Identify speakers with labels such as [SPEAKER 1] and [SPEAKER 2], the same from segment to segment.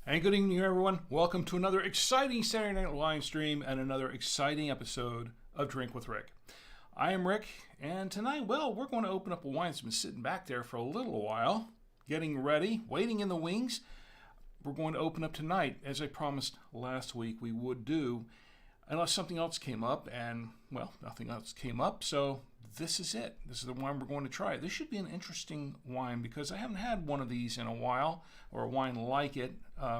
[SPEAKER 1] And good evening, everyone. Welcome to another exciting Saturday Night Winestream and another exciting episode of Drink with Rick. I am Rick, and tonight, we're going to open up a wine that's been sitting back there for a little while, getting ready, waiting in the wings. We're going to open up tonight, as I promised last week we would do, unless something else came up, and, nothing else came up, so this is it. This is the wine we're going to try. This should be an interesting wine because I haven't had one of these in a while, or a wine like it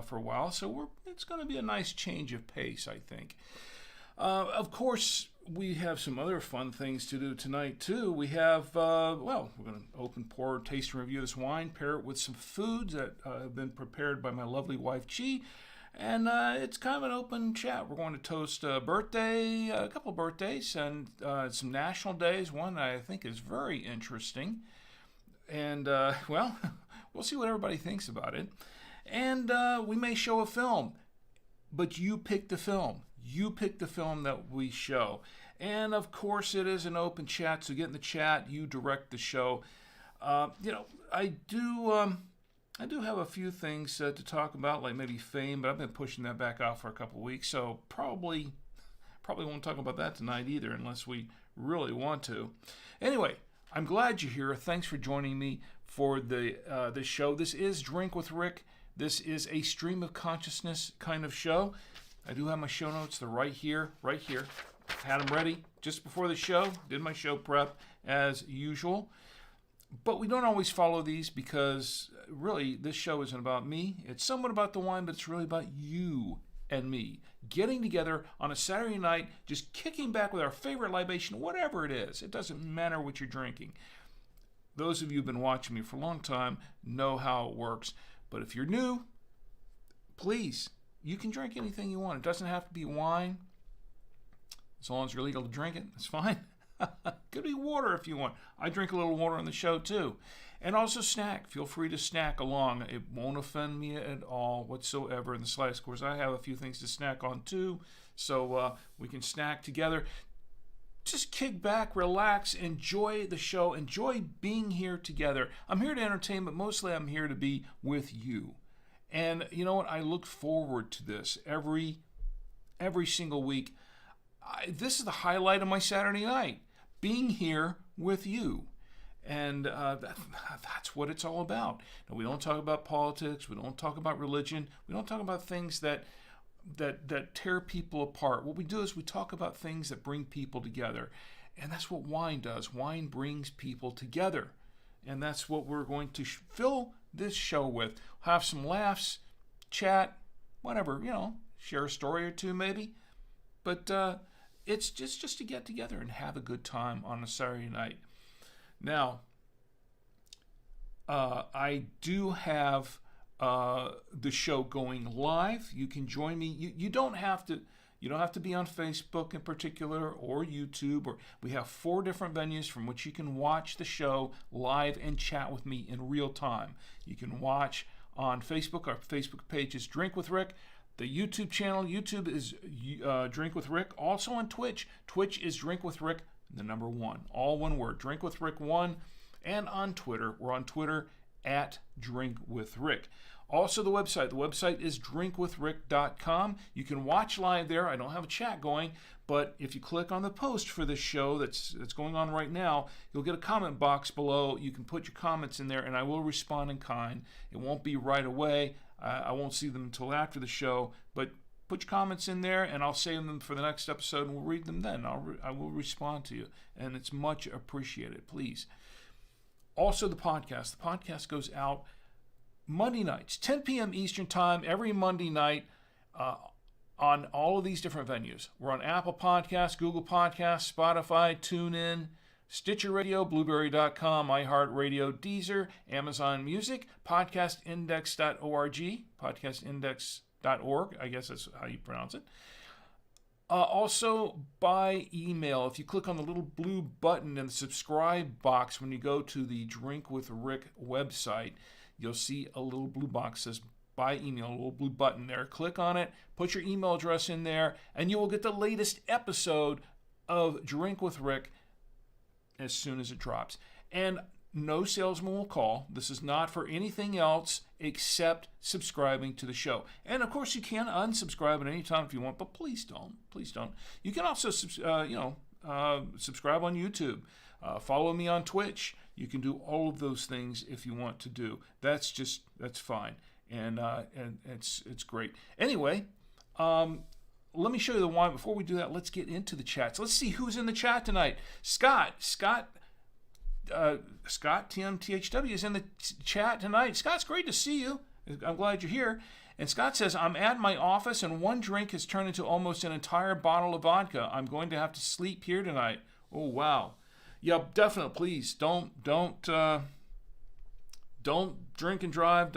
[SPEAKER 1] for a while, so it's going to be a nice change of pace, I think. Of course, we have some other fun things to do tonight, too. We have, we're going to open, pour, taste, and review this wine, pair it with some foods that have been prepared by my lovely wife, Chi. And it's kind of an open chat. We're going to toast a couple of birthdays, and some national days. One I think is very interesting. And, we'll see what everybody thinks about it. And we may show a film, but you pick the film. You pick the film that we show. And, of course, it is an open chat, so get in the chat. You direct the show. I do have a few things to talk about, like maybe fame, but I've been pushing that back off for a couple of weeks, so probably won't talk about that tonight either, unless we really want to. Anyway, I'm glad you're here. Thanks for joining me for this show. This is Drink with Rick. This is a stream of consciousness kind of show. I do have my show notes. They're right here. Had them ready just before the show. Did my show prep as usual. But we don't always follow these because really this show isn't about me. It's somewhat about the wine, but it's really about you and me getting together on a Saturday night, just kicking back with our favorite libation, whatever it is. It doesn't matter what you're drinking. Those of you who've been watching me for a long time know how it works. But if you're new, please, you can drink anything you want. It doesn't have to be wine. As long as you're legal to drink it, it's fine. Could be water if you want. I drink a little water on the show too. And also snack. Feel free to snack along. It won't offend me at all whatsoever in the slightest. Of course, I have a few things to snack on too. So we can snack together. Just kick back, relax, enjoy the show. Enjoy being here together. I'm here to entertain, but mostly I'm here to be with you. And you know what? I look forward to this every single week. This is the highlight of my Saturday night, being here with you. And that's what it's all about. Now, we don't talk about politics. We don't talk about religion. We don't talk about things that tear people apart. What we do is we talk about things that bring people together. And that's what wine does. Wine brings people together. And that's what we're going to fill this show with. Have some laughs, chat, whatever, share a story or two maybe. But it's just to get together and have a good time on a Saturday night. Now, I do have the show going live. You can join me. You don't have to be on Facebook in particular or YouTube. Or we have 4 different venues from which you can watch the show live and chat with me in real time. You can watch on Facebook. Our Facebook page is Drink with Rick. The YouTube channel, YouTube is Drink with Rick. Also on Twitch. Twitch is Drink with Rick, the number 1. All one word, Drink with Rick 1. And on Twitter, we're on Twitter at Drink with Rick. Also the website. The website is drinkwithrick.com. You can watch live there. I don't have a chat going, but if you click on the post for this show that's going on right now, you'll get a comment box below. You can put your comments in there, and I will respond in kind. It won't be right away. I won't see them until after the show, but put your comments in there, and I'll save them for the next episode, and we'll read them then. I will respond to you, and it's much appreciated, please. Also, the podcast. The podcast goes out Monday nights, 10 p.m. Eastern Time, every Monday night on all of these different venues. We're on Apple Podcasts, Google Podcasts, Spotify, TuneIn, Stitcher Radio, Blueberry.com, iHeartRadio, Deezer, Amazon Music, podcastindex.org, podcastindex.org, I guess that's how you pronounce it. Also by email. If you click on the little blue button in the subscribe box when you go to the Drink with Rick website, you'll see a little blue box that says by email, a little blue button there. Click on it, put your email address in there, and you will get the latest episode of Drink with Rick as soon as it drops. And no salesman will call. This is not for anything else except subscribing to the show. And of course, you can unsubscribe at any time if you want, but please don't. Please don't. You can also, subscribe on YouTube. Follow me on Twitch. You can do all of those things if you want to do. That's fine, and it's great. Anyway, let me show you the wine. Before we do that, let's get into the chats. Let's see who's in the chat tonight. Scott TMTHW is in the chat tonight. Scott, it's great to see you. I'm glad you're here. And Scott says, I'm at my office and one drink has turned into almost an entire bottle of vodka. I'm going to have to sleep here tonight. Oh, wow. Yeah, definitely. Please don't drink and drive.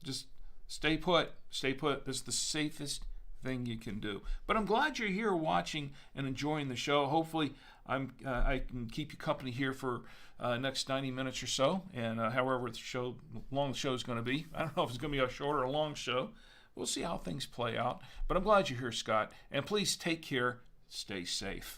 [SPEAKER 1] Just stay put. Stay put. This is the safest thing you can do. But I'm glad you're here watching and enjoying the show. Hopefully, I can keep you company here for next 90 minutes or so, and however long the show is going to be. I don't know if it's going to be a short or a long show. We'll see how things play out. But I'm glad you're here, Scott. And please take care. Stay safe.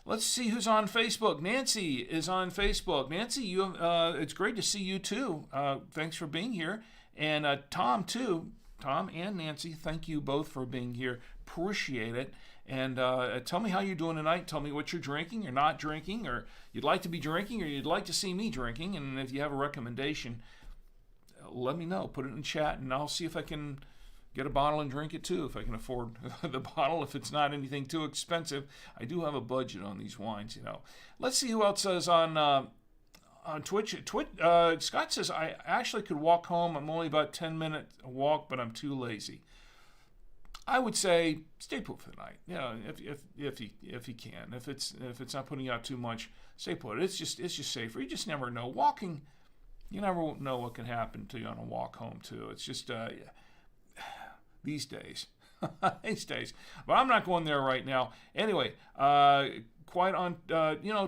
[SPEAKER 1] Let's see who's on Facebook. Nancy is on Facebook. Nancy, it's great to see you too. Thanks for being here. And Tom too. Tom and Nancy, thank you both for being here. Appreciate it. And tell me how you're doing tonight. Tell me what you're drinking or not drinking, or you'd like to be drinking, or you'd like to see me drinking. And if you have a recommendation, let me know. Put it in the chat, and I'll see if I can get a bottle and drink it too, if I can afford the bottle, if it's not anything too expensive. I do have a budget on these wines, Let's see who else is on Twitch. Scott says, I actually could walk home. I'm only about 10-minute walk, but I'm too lazy. I would say stay put for the night. If you can. If it's not putting out too much, stay put. It's just safer. You just never know. Walking, you never know what can happen to you on a walk home too. It's just these days. These days. But I'm not going there right now. Anyway, quite on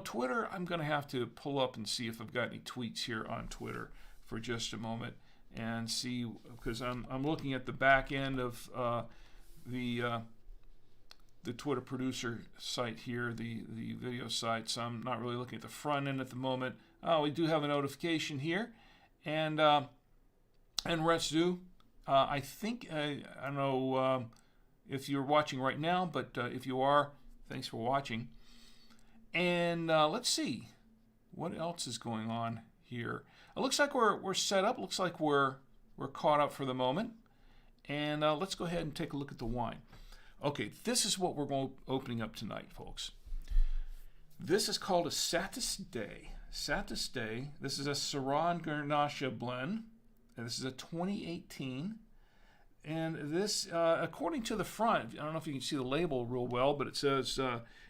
[SPEAKER 1] Twitter, I'm going to have to pull up and see if I've got any tweets here on Twitter for just a moment and see, because I'm looking at the back end of the Twitter producer site here, the video site, so I'm not really looking at the front end at the moment. Oh, we do have a notification here, and let's do. I think I don't know if you're watching right now, but if you are, thanks for watching. And let's see what else is going on here. It looks like we're set up. Looks like we're caught up for the moment. And let's go ahead and take a look at the wine. Okay, this is what we're opening up tonight, folks. This is called a Satis Dei. Satis Dei. This is a Syrah-Garnacha blend. And this is a 2018. And this, according to the front, I don't know if you can see the label real well, but it says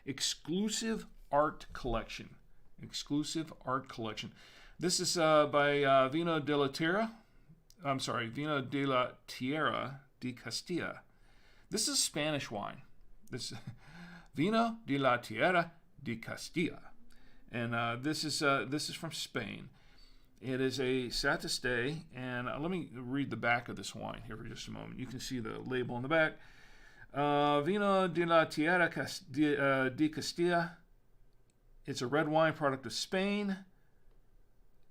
[SPEAKER 1] Exclusive Art Collection. Exclusive Art Collection. This is by Vino de la Tierra de Castilla. This is Spanish wine. This Vino de la Tierra de Castilla. And this is from Spain. It is a Satis Dei, and let me read the back of this wine here for just a moment. You can see the label on the back. Vino de la Tierra de Castilla. It's a red wine product of Spain.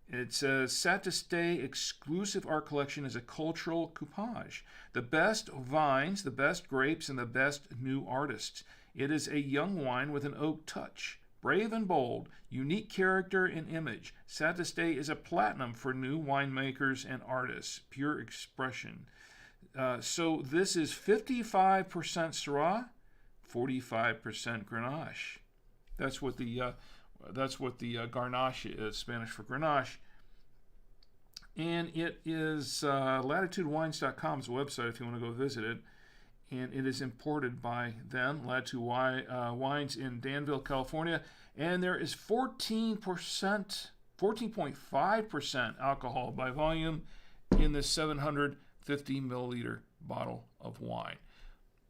[SPEAKER 1] It says Satis Dei Exclusive Art Collection is a cultural coupage. The best vines, the best grapes, and the best new artists. It is a young wine with an oak touch. Brave and bold, unique character and image. Satis Dei is a platinum for new winemakers and artists. Pure expression. So this is 55% Syrah, 45% Grenache. That's what the Garnacha is, Spanish for Grenache. And it is latitudewines.com is the website if you want to go visit it. And it is imported by them, Latitude Wines in Danville, California. And there is 14.5% alcohol by volume in this 750 milliliter bottle of wine.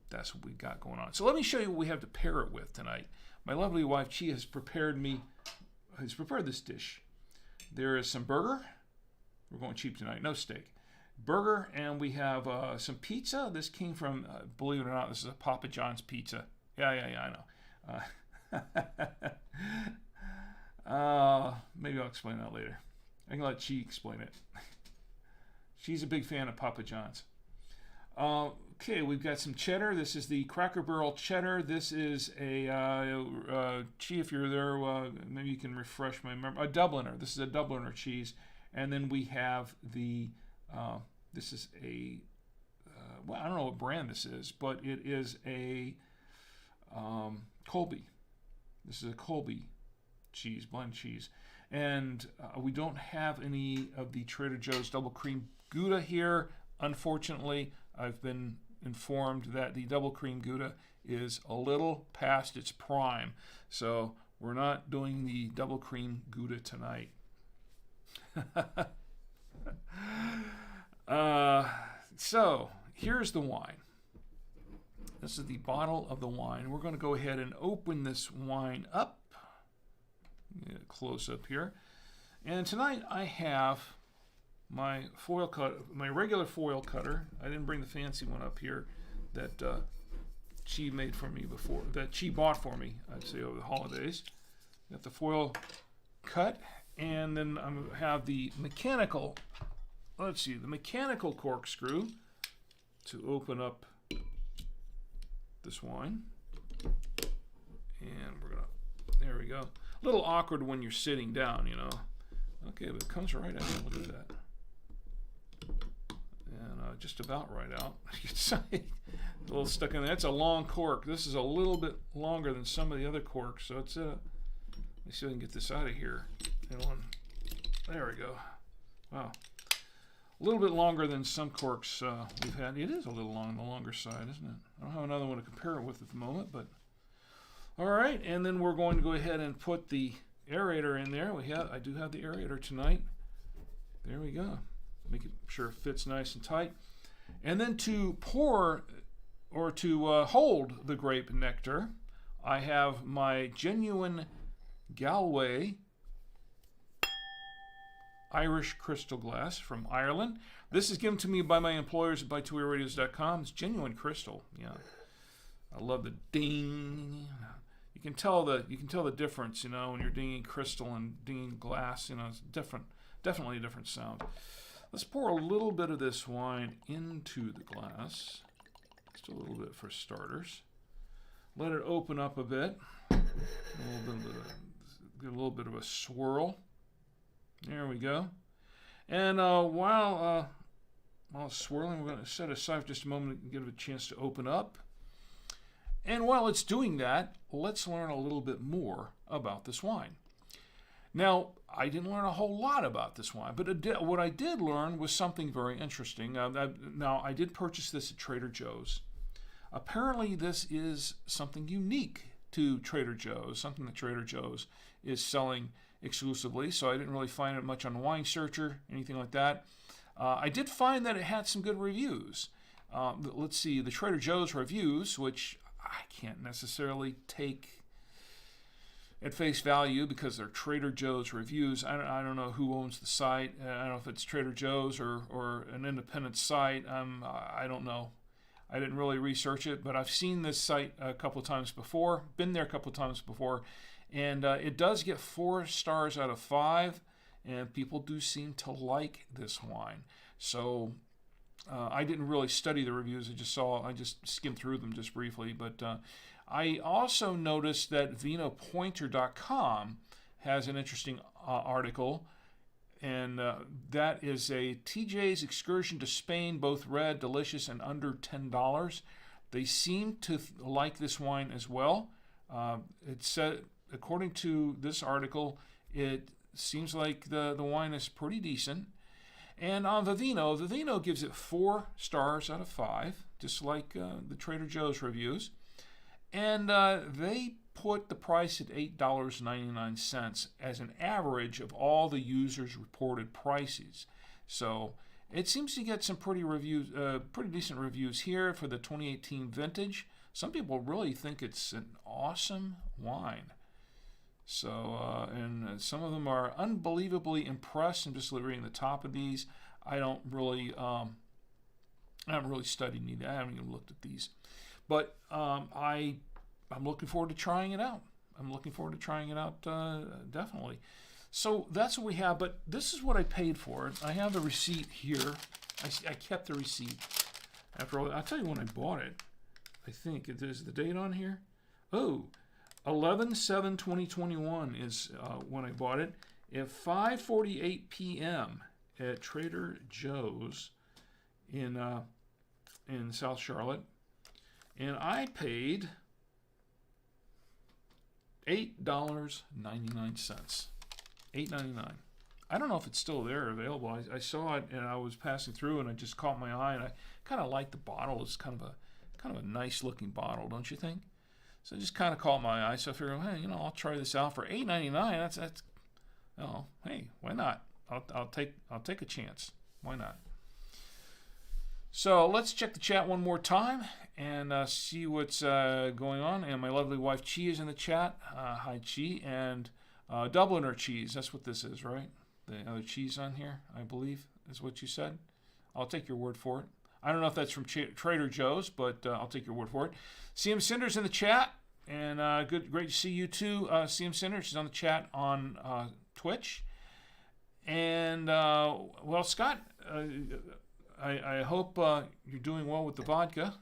[SPEAKER 1] That's what we got going on. So let me show you what we have to pair it with tonight. My lovely wife, Chi, has prepared this dish. There is some burger. We're going cheap tonight, no steak. Burger, and we have some pizza. This came from, believe it or not, this is a Papa John's pizza. Yeah, I know. Maybe I'll explain that later. I can let Chi explain it. She's a big fan of Papa John's. Okay, we've got some cheddar. This is the Cracker Barrel cheddar. This is a, Chi, if you're there, maybe you can refresh my memory. A Dubliner. This is a Dubliner cheese. And then we have the, this is a, well, I don't know what brand this is, but it is a Colby. This is a Colby cheese, blend cheese. And we don't have any of the Trader Joe's double cream Gouda here. Unfortunately, I've been informed that the double cream Gouda is a little past its prime. So we're not doing the double cream Gouda tonight. So here's the wine. This is the bottle of the wine. We're going to go ahead and open this wine up. Get a close up here. And tonight I have my foil cut, my regular foil cutter. I didn't bring the fancy one up here that Chi made for me before, that Chi bought for me, I'd say, over the holidays. Got the foil cut, and then I'm going to have the mechanical, let's see, the mechanical corkscrew to open up this wine. And we're going to, there we go. A little awkward when you're sitting down, you know. Okay, but it comes right out. Look at that. And just about right out. A little stuck in there. That's a long cork. This is a little bit longer than some of the other corks. So it's let me see if I can get this out of here. There we go. Wow. A little bit longer than some corks we've had. It is a little on the longer side, isn't it? I don't have another one to compare it with at the moment, but all right. And then we're going to go ahead and put the aerator in there. I do have the aerator tonight. There we go. Make sure it fits nice and tight. And then to pour or to hold the grape nectar, I have my genuine Galway Irish crystal glass from Ireland. This is given to me by my employers at BuyTwoWayRadios.com. It's genuine crystal. Yeah, I love the ding. You can tell the difference, you know, when you're dinging crystal and dinging glass. You know, it's different. Definitely a different sound. Let's pour a little bit of this wine into the glass. Just a little bit for starters. Let it open up a bit. Get a little bit of a swirl. There we go. And while it's swirling, we're going to set aside for just a moment and give it a chance to open up. And while it's doing that, let's learn a little bit more about this wine. Now, I didn't learn a whole lot about this wine, but what I did learn was something very interesting. Now, I did purchase this at Trader Joe's. Apparently, this is something unique to Trader Joe's, something that Trader Joe's is selling exclusively, so I didn't really find it much on Wine Searcher, anything like that. I did find that it had some good reviews. Let's see, the Trader Joe's reviews, which I can't necessarily take at face value because they're Trader Joe's reviews. I don't know who owns the site. I don't know if it's Trader Joe's or an independent site. I don't know. I didn't really research it, but I've seen this site a couple of times before, been there a couple of times before, and it does get 4 stars out of 5, and people do seem to like this wine. So I didn't really study the reviews. I just skimmed through them just briefly, but I also noticed that VinoPointer.com has an interesting article, and that is a TJ's excursion to Spain, both red, delicious, and under $10. They seem to like this wine as well. It said, according to this article, it seems like the wine is pretty decent. And on Vivino gives it 4 stars out of 5, just like the Trader Joe's reviews. And they put the price at $8.99 as an average of all the users' reported prices. So it seems to get some pretty decent reviews here for the 2018 vintage. Some people really think it's an awesome wine. So, and some of them are unbelievably impressed. I'm just reading the top of these. I haven't really studied any. I haven't even looked at these. But I'm looking forward to trying it out. I'm looking forward to trying it out, definitely. So that's what we have, but this is what I paid for it. I have the receipt here. I kept the receipt. After all, I'll tell you when I bought it. I think there's the date on here. Oh, 11/7/2021 is when I bought it at 5:48 p.m. at Trader Joe's in South Charlotte, and I paid $8.99. $8.99. I don't know if it's still there available. I saw it and I was passing through and it just caught my eye, and I kind of like the bottle. It's kind of a nice looking bottle, don't you think? So it just kind of caught my eye. So I figured, hey, I'll try this out for $8.99. That's hey, why not? I'll take a chance. Why not? So let's check the chat one more time and see what's going on. And my lovely wife Chi is in the chat. Hi Chi. And Dubliner Cheese. That's what this is, right? The other cheese on here, I believe, is what you said. I'll take your word for it. I don't know if that's from Trader Joe's, but I'll take your word for it. CM Cinder's in the chat, and great to see you too, CM Cinder. She's on the chat on Twitch. And well, Scott, I hope you're doing well with the vodka,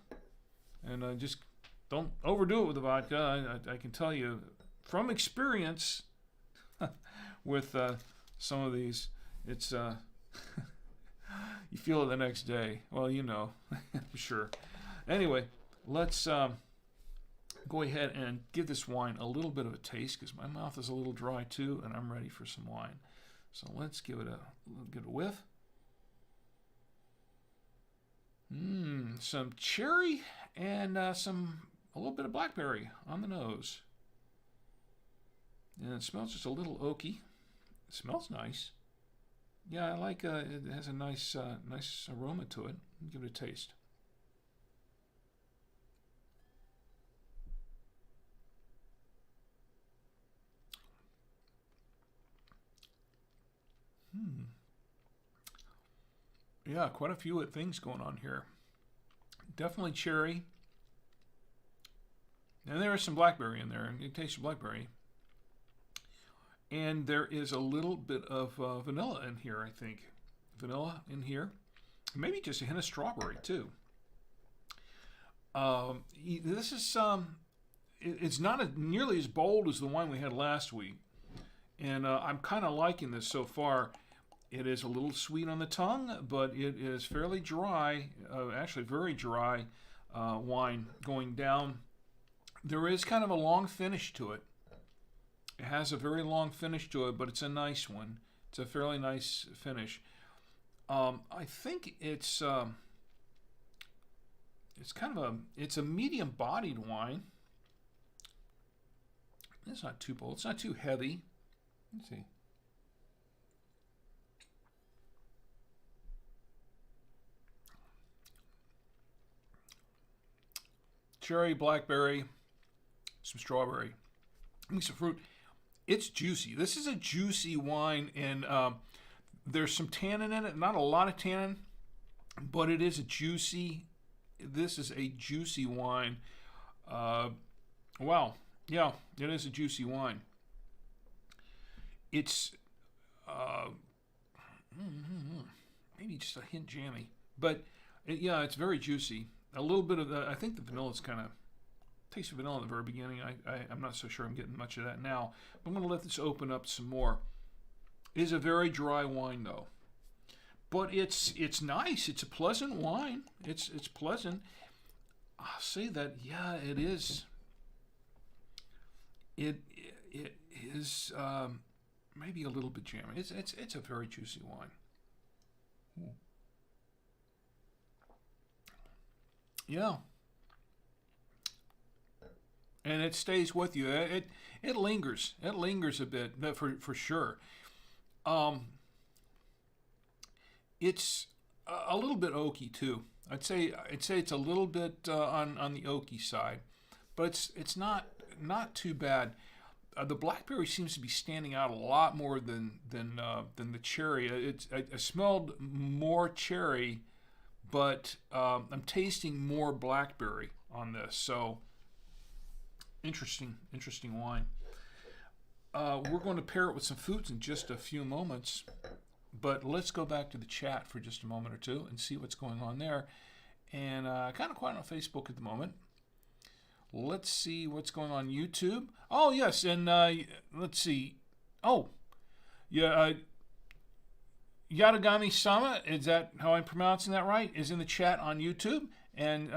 [SPEAKER 1] and just don't overdo it with the vodka. I can tell you from experience with some of these, it's you feel it the next day. Well, for sure. Anyway, let's go ahead and give this wine a little bit of a taste, because my mouth is a little dry too, and I'm ready for some wine. So let's give it a whiff. Some cherry and a little bit of blackberry on the nose. And it smells just a little oaky. It smells nice. Yeah, I like it has a nice aroma to it. Give it a taste. Yeah, quite a few things going on here. Definitely cherry. And there is some blackberry in there. You taste the blackberry. And there is a little bit of vanilla in here, I think. Vanilla in here. Maybe just a hint of strawberry, too. This is it's not nearly as bold as the wine we had last week. And I'm kind of liking this so far. It is a little sweet on the tongue, but it is fairly dry, actually very dry wine going down. There is kind of a long finish to it. It has a very long finish to it, but it's a nice one. It's a fairly nice finish. I think it's kind of it's a medium-bodied wine. It's not too bold. It's not too heavy. Let's see. Cherry, blackberry, some strawberry, maybe some fruit. It's juicy. This is a juicy wine, and there's some tannin in it. Not a lot of tannin, but it is a juicy. This is a juicy wine. Wow. Yeah, it is a juicy wine. It's maybe just a hint jammy, but yeah, it's very juicy. A little bit of I think the vanilla is kind of taste of vanilla at the very beginning. I'm not so sure I'm getting much of that now. But I'm going to let this open up some more. It is a very dry wine though, but it's nice. It's a pleasant wine. It's pleasant. I'll say that. Yeah, it is. It is maybe a little bit jammy. It's a very juicy wine. Ooh. Yeah. And it stays with you. It lingers. It lingers a bit, for sure. It's a little bit oaky too. I'd say it's a little bit on the oaky side, but it's not too bad. The blackberry seems to be standing out a lot more than the cherry. I smelled more cherry, but I'm tasting more blackberry on this. So interesting wine. we're going to pair it with some foods in just a few moments. But let's go back to the chat for just a moment or two and see what's going on there. And kind of quiet on Facebook at the moment. Let's see what's going on YouTube. Oh, yes, and let's see. Oh, yeah, Yadagami Sama, is that how I'm pronouncing that right, is in the chat on YouTube. And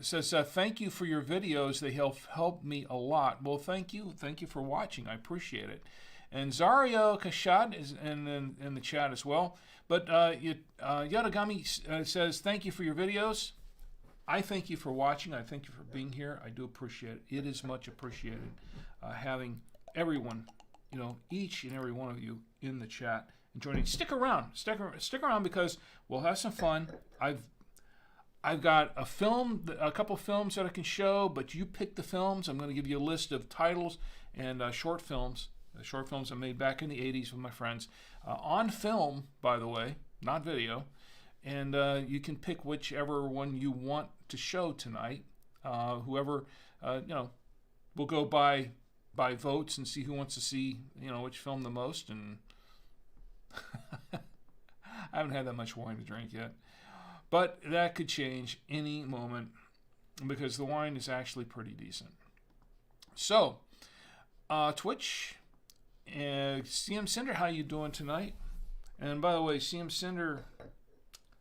[SPEAKER 1] says, thank you for your videos. They help me a lot. Well, thank you. Thank you for watching. I appreciate it. And Zario Kashad is in the chat as well. But Yadagami says, thank you for your videos. I thank you for watching. I thank you for being here. I do appreciate it. It is much appreciated having everyone, each and every one of you in the chat and joining. Stick around. Stick around because we'll have some fun. I've got a couple films that I can show, but you pick the films. I'm going to give you a list of titles and short films. Short films I made back in the 80s with my friends. On film, by the way, not video. And you can pick whichever one you want to show tonight. Whoever, we'll go by votes and see who wants to see, which film the most. And I haven't had that much wine to drink yet. But that could change any moment because the wine is actually pretty decent. So, Twitch, CM Cinder, how you doing tonight? And by the way, CM Cinder,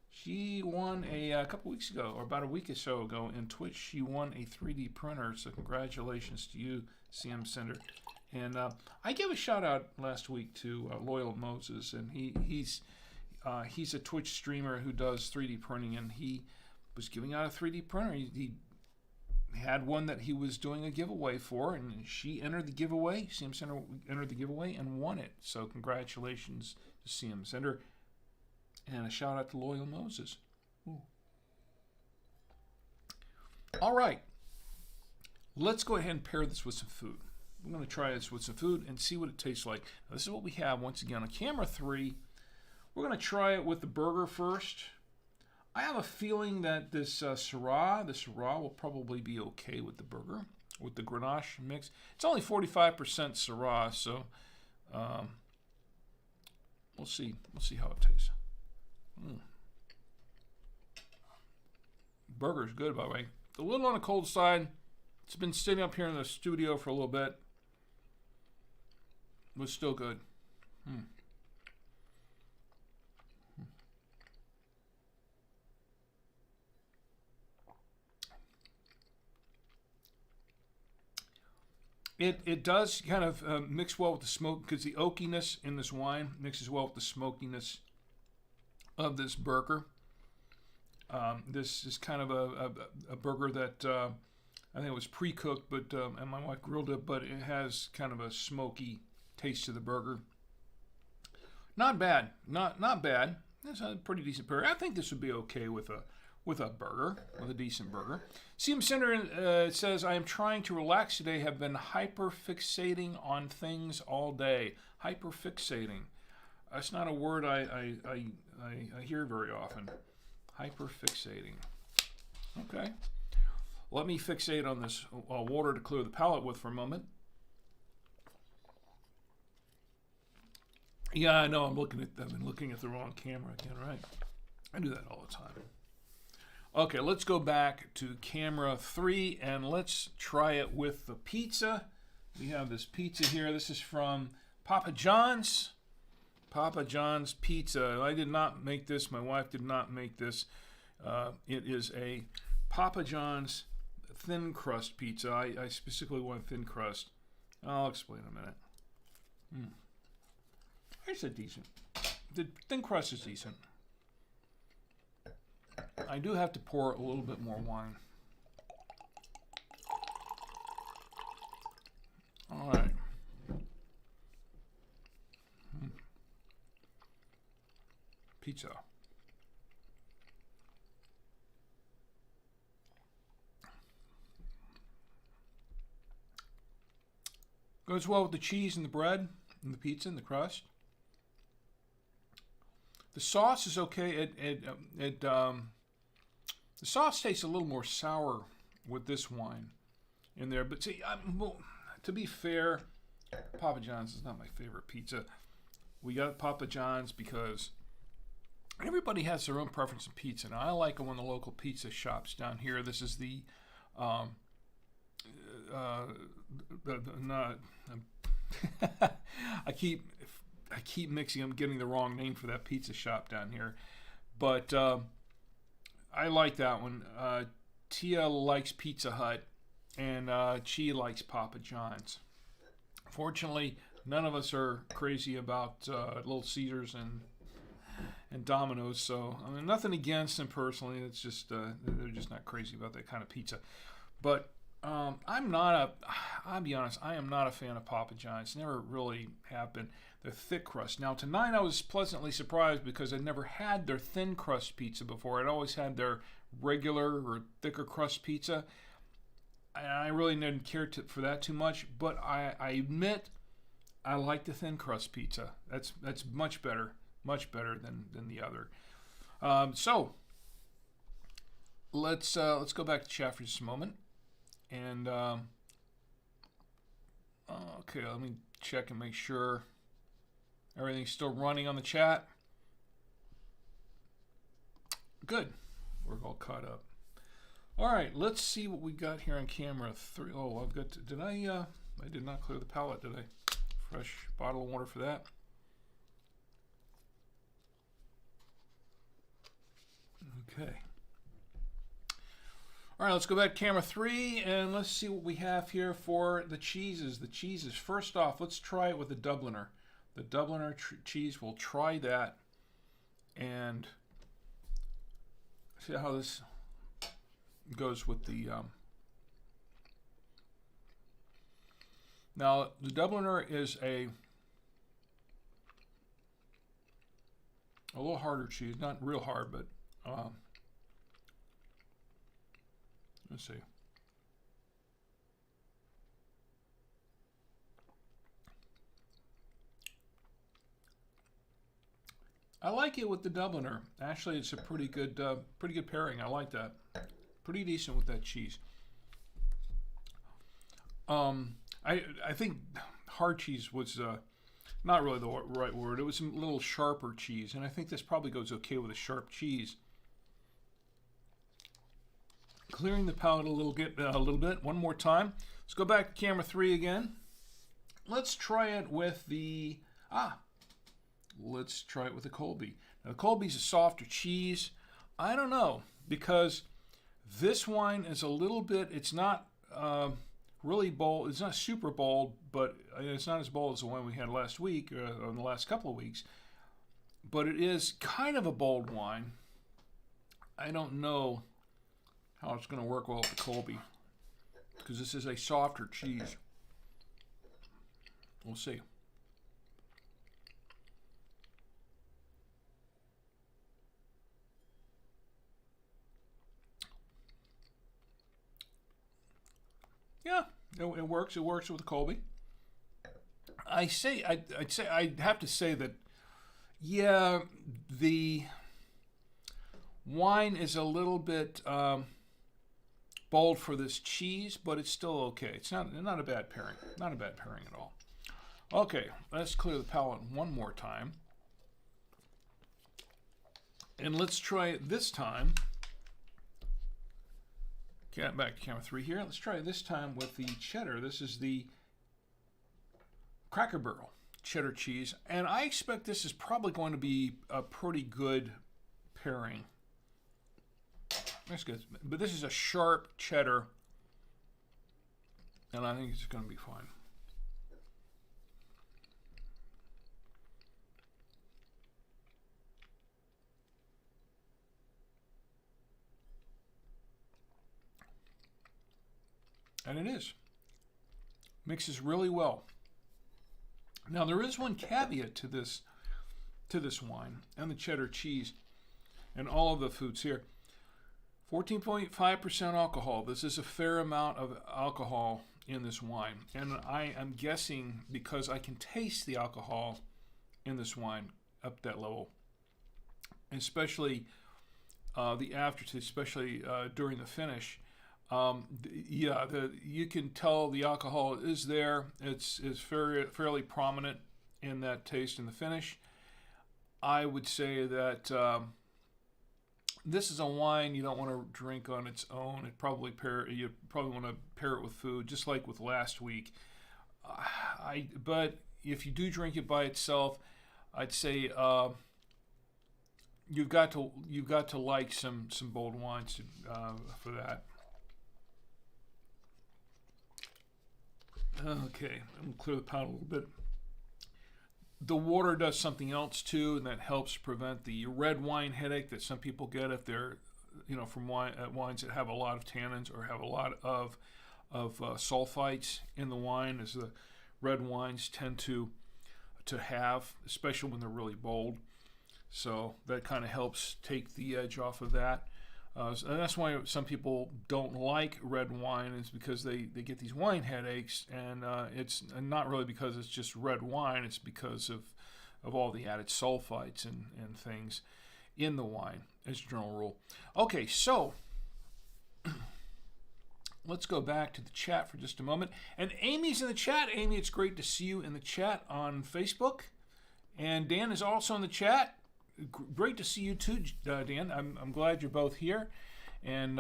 [SPEAKER 1] she won a couple weeks ago, or about a week or so ago in Twitch, she won a 3D printer. So congratulations to you, CM Cinder. And I gave a shout out last week to Loyal Moses, and he's a Twitch streamer who does 3D printing, and he was giving out a 3D printer. He had one that he was doing a giveaway for, and she entered the giveaway. CM Cinder entered the giveaway and won it. So congratulations to CM Cinder. And a shout out to Loyal Moses. Ooh. All right. Let's go ahead and pair this with some food. I'm going to try this with some food and see what it tastes like. Now, this is what we have once again on camera 3. We're going to try it with the burger first. I have a feeling that this Syrah will probably be okay with the burger, with the Grenache mix. It's only 45% Syrah, so we'll see. We'll see how it tastes. Burger's good, by the way. A little on the cold side. It's been sitting up here in the studio for a little bit. It was still good. It does kind of mix well with the smoke because the oakiness in this wine mixes well with the smokiness of this burger. This is kind of a burger that I think it was pre-cooked, but and my wife grilled it, but it has kind of a smoky taste to the burger. Not bad, not bad. It's a pretty decent burger. I think this would be okay with a burger, with a decent burger. CM Cinder says, I am trying to relax today, have been hyperfixating on things all day. Hyperfixating. That's not a word I hear very often. Hyperfixating. Okay. Let me fixate on this water to clear the palate with for a moment. Yeah, I know. I've been looking at the wrong camera again, right? I do that all the time. Okay, let's go back to camera 3 and let's try it with the pizza. We have this pizza here. This is from Papa John's. Papa John's Pizza. I did not make this. My wife did not make this. It is a Papa John's thin crust pizza. I specifically want thin crust. I'll explain in a minute. It's a decent. The thin crust is decent. I do have to pour a little bit more wine. All right. Pizza. Goes well with the cheese and the bread and the pizza and the crust. The sauce is okay. The sauce tastes a little more sour with this wine in there. But see, to be fair, Papa John's is not my favorite pizza. We got Papa John's because everybody has their own preference in pizza. Now, I like one of the local pizza shops down here. This is the, not, I keep mixing. I'm getting the wrong name for that pizza shop down here, but I like that one. Tia likes Pizza Hut, and Chi likes Papa John's. Fortunately, none of us are crazy about Little Caesars and Domino's, so I mean, nothing against them personally. It's just they're just not crazy about that kind of pizza. But I'll be honest, I am not a fan of Papa John's. Never really have been. Their thick crust. Now tonight I was pleasantly surprised because I'd never had their thin crust pizza before. I'd always had their regular or thicker crust pizza. And I really didn't care for that too much, but I admit I like the thin crust pizza. That's much better than the other. So let's go back to chat for just a moment, and okay, let me check and make sure everything's still running on the chat. Good, we're all caught up. All right, let's see what we got here on camera 3. Oh, I've got. I did not clear the palette, did I? Fresh bottle of water for that. Okay. All right, let's go back to camera 3 and let's see what we have here for the cheeses. The cheeses. First off, let's try it with the Dubliner. The Dubliner cheese. We'll try that and see how this goes with the. Now, the Dubliner is a little harder cheese. Not real hard, but let's see. I like it with the Dubliner. Actually, it's a pretty good pairing. I like that. Pretty decent with that cheese. I think hard cheese was not really the right word. It was a little sharper cheese, and I think this probably goes okay with a sharp cheese. Clearing the palate a little bit. One more time. Let's go back to camera 3 again. Let's try it with the Let's try it with the Colby. Now, the Colby's a softer cheese. I don't know, because this wine is a little bit. It's not really bold. It's not super bold, but it's not as bold as the one we had last week or in the last couple of weeks. But it is kind of a bold wine. I don't know how it's going to work well with the Colby, because this is a softer cheese. We'll see. Yeah, it works. It works with the Colby. I'd have to say that, yeah, the wine is a little bit bold for this cheese, but it's still okay. It's not a bad pairing. Not a bad pairing at all. Okay, let's clear the palate one more time. And let's try it this time. Get back to camera 3 here. Let's try it this time with the cheddar. This is the Cracker Barrel cheddar cheese. And I expect this is probably going to be a pretty good pairing. That's good. But this is a sharp cheddar, and I think it's going to be fine. And it is. Mixes really well. Now, there is one caveat to this wine and the cheddar cheese and all of the foods here. 14.5% alcohol. This is a fair amount of alcohol in this wine. And I am guessing, because I can taste the alcohol in this wine up that level, especially the aftertaste, especially during the finish. You can tell the alcohol is there. It's fairly prominent in that taste and the finish. I would say that this is a wine you don't want to drink on its own. You probably want to pair it with food, just like with last week. But if you do drink it by itself, I'd say you've got to like some bold wines for that. Okay, I'm gonna clear the palate a little bit. The water does something else too, and that helps prevent the red wine headache that some people get if they're, from wines that have a lot of tannins or have a lot of sulfites in the wine, as the red wines tend to have, especially when they're really bold. So that kind of helps take the edge off of that. And that's why some people don't like red wine, is because they get these wine headaches, and it's not really because it's just red wine, it's because of all the added sulfites and things in the wine, as a general rule. Okay, so let's go back to the chat for just a moment. And Amy's in the chat. Amy, it's great to see you in the chat on Facebook. And Dan is also in the chat. Great to see you too, Dan. I'm glad you're both here, and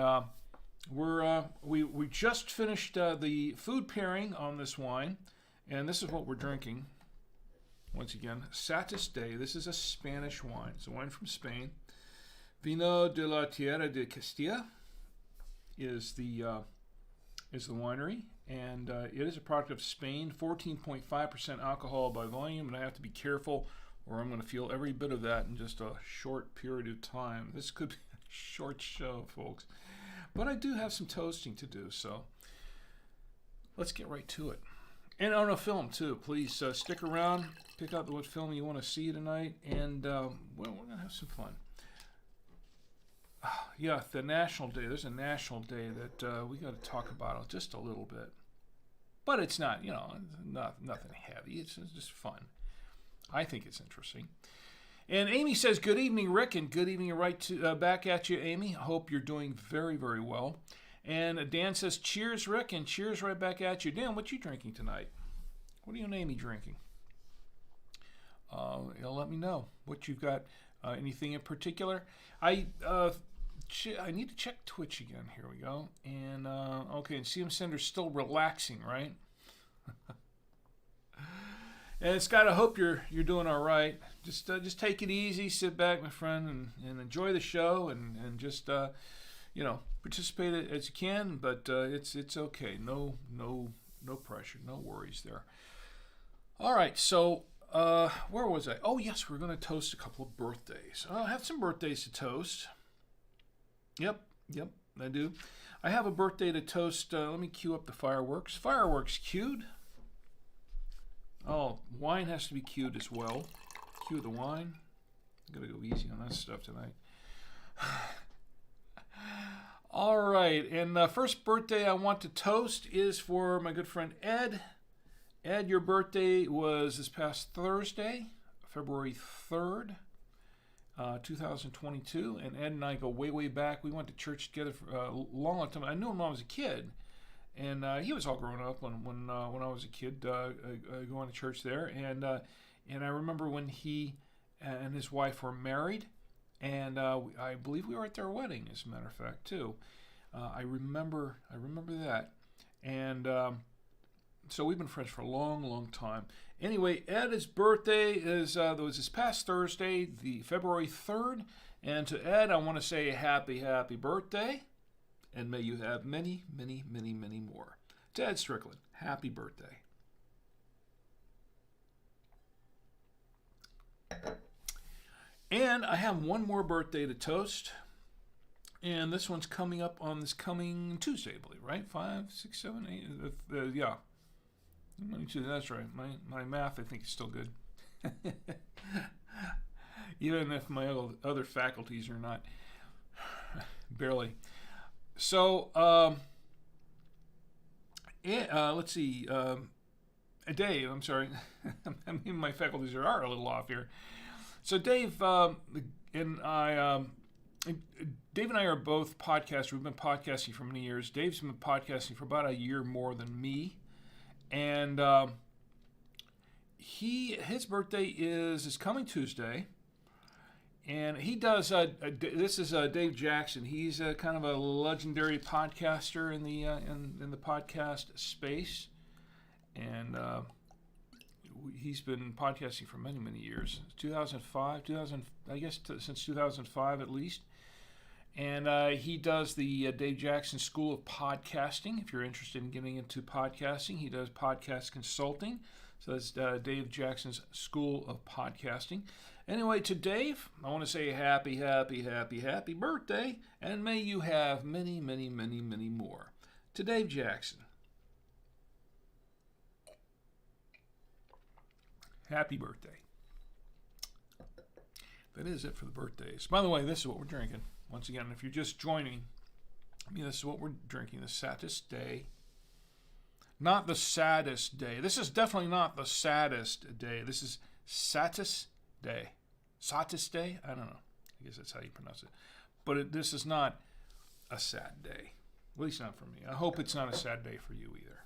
[SPEAKER 1] we just finished the food pairing on this wine, and this is what we're drinking. Once again, Satis Dei. This is a Spanish wine. It's a wine from Spain. Vino de la Tierra de Castilla is the winery, and it is a product of Spain. 14.5% alcohol by volume, and I have to be careful, or I'm going to feel every bit of that in just a short period of time. This could be a short show, folks. But I do have some toasting to do, so let's get right to it. And on a film, too. Please stick around, pick out what film you want to see tonight, and we're going to have some fun. Yeah, the National Day. There's a National Day that we got to talk about just a little bit. But it's not, nothing heavy. It's just fun. I think it's interesting. And Amy says, good evening, Rick, and good evening back at you, Amy. I hope you're doing very, very well. And Dan says, cheers, Rick, and cheers right back at you. Dan, what you drinking tonight? What are you and Amy drinking? You'll let me know what you've got. Anything in particular? I need to check Twitch again. Here we go. And, okay, and CM Sender's still relaxing, right? And Scott, I hope you're doing all right. Just take it easy, sit back, my friend, and enjoy the show, and just participate as you can. But it's okay. No pressure, no worries there. All right, so where was I? Oh yes, we're going to toast a couple of birthdays. I have some birthdays to toast. Yep, I do. I have a birthday to toast. Let me cue up the fireworks. Fireworks cued. Oh, wine has to be cued as well. Cue the wine. I'm going to go easy on that stuff tonight. All right, and the first birthday I want to toast is for my good friend Ed. Ed, your birthday was this past Thursday, February 3rd, 2022, and Ed and I go way, way back. We went to church together for a long, long time. I knew him when I was a kid. And he was all grown up when I was a kid, going to church there. And I remember when he and his wife were married, and I believe we were at their wedding, as a matter of fact, too. I remember that. And so we've been friends for a long, long time. Anyway, Ed's birthday was this past Thursday, the February 3rd. And to Ed, I want to say happy, happy birthday. And may you have many, many, many, many more. To Ed Strickland, happy birthday. And I have one more birthday to toast. And this one's coming up on this coming Tuesday, I believe, right? 5, 6, 7, 8. Yeah. That's right. My math, I think, is still good. Even if my other faculties are not. Barely. So, let's see. Dave, I'm sorry. I mean, my faculties are a little off here. So Dave and I Dave and I are both podcasters. We've been podcasting for many years. Dave's been podcasting for about a year more than me. And his birthday is coming Tuesday. And he does, this is Dave Jackson. He's kind of a legendary podcaster in the podcast space. And he's been podcasting for many, many years. 2005, since 2005 at least. And he does the Dave Jackson School of Podcasting. If you're interested in getting into podcasting, he does podcast consulting. So that's Dave Jackson's School of Podcasting. Anyway, to Dave, I want to say happy, happy, happy, happy birthday, and may you have many, many, many, many more. To Dave Jackson, happy birthday. That is it for the birthdays. By the way, this is what we're drinking. Once again, if you're just joining me, this is what we're drinking, the Satis Dei. Not the saddest day. This is definitely not the saddest day. This is Satis Dei. Satis Dei? I don't know. I guess that's how you pronounce it. But this is not a sad day. At least not for me. I hope it's not a sad day for you either.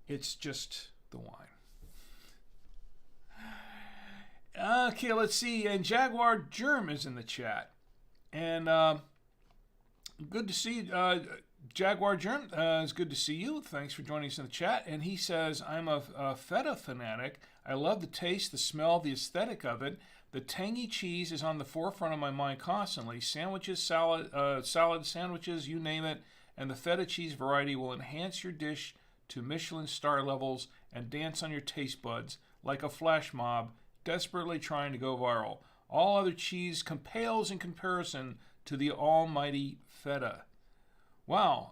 [SPEAKER 1] It's just the wine. Okay, let's see. And Jaguar Germ is in the chat. And good to see Jaguar Germ. It's good to see you. Thanks for joining us in the chat. And he says, I'm a feta fanatic. I love the taste, the smell, the aesthetic of it. The tangy cheese is on the forefront of my mind constantly. Sandwiches, salad sandwiches, you name it. And the feta cheese variety will enhance your dish to Michelin star levels and dance on your taste buds like a flash mob desperately trying to go viral. All other cheese pales in comparison to the almighty feta. Wow.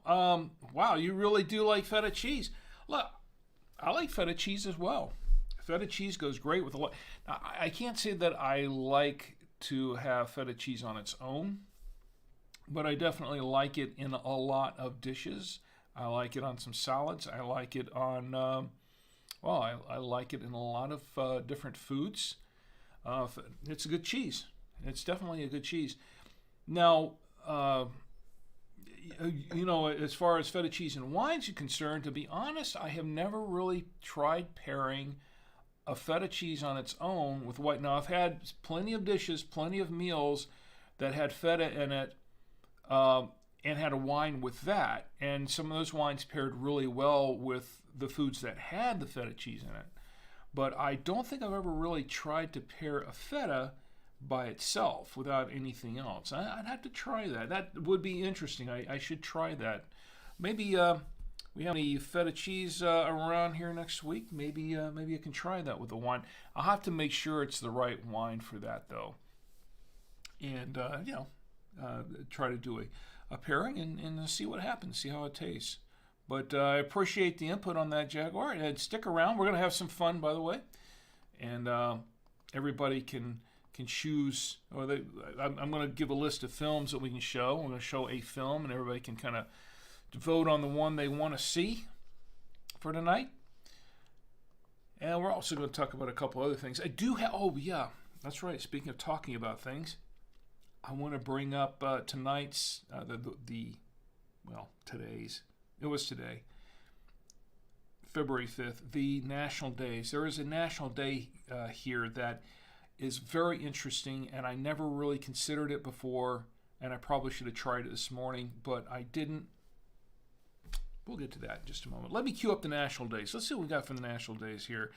[SPEAKER 1] Wow, you really do like feta cheese. Look, I like feta cheese as well. Feta cheese goes great with a lot. I can't say that I like to have feta cheese on its own, but I definitely like it in a lot of dishes. I like it on some salads. I like it on, I like it in a lot of different foods. It's a good cheese. It's definitely a good cheese. Now, as far as feta cheese and wines are concerned, to be honest, I have never really tried pairing a feta cheese on its own with white. Now, I've had plenty of dishes, plenty of meals that had feta in it and had a wine with that. And some of those wines paired really well with the foods that had the feta cheese in it. But I don't think I've ever really tried to pair a feta by itself without anything else. I'd have to try that. That would be interesting. I should try that. Maybe we have any feta cheese around here next week. Maybe I can try that with the wine. I'll have to make sure it's the right wine for that, though. And, try to do a pairing and see what happens, see how it tastes. But I appreciate the input on that, Jaguar. And stick around. We're going to have some fun, by the way. And everybody can choose. I'm going to give a list of films that we can show. We're going to show a film, and everybody can kind of vote on the one they want to see for tonight. And we're also going to talk about a couple other things. I do have, that's right. Speaking of talking about things, I want to bring up tonight's, today's, it was today, February 5th, the National Days. There is a National Day here that is very interesting, and I never really considered it before, and I probably should have tried it this morning, but I didn't. We'll get to that in just a moment. Let me cue up the National Days. Let's see what we got for the National Days here.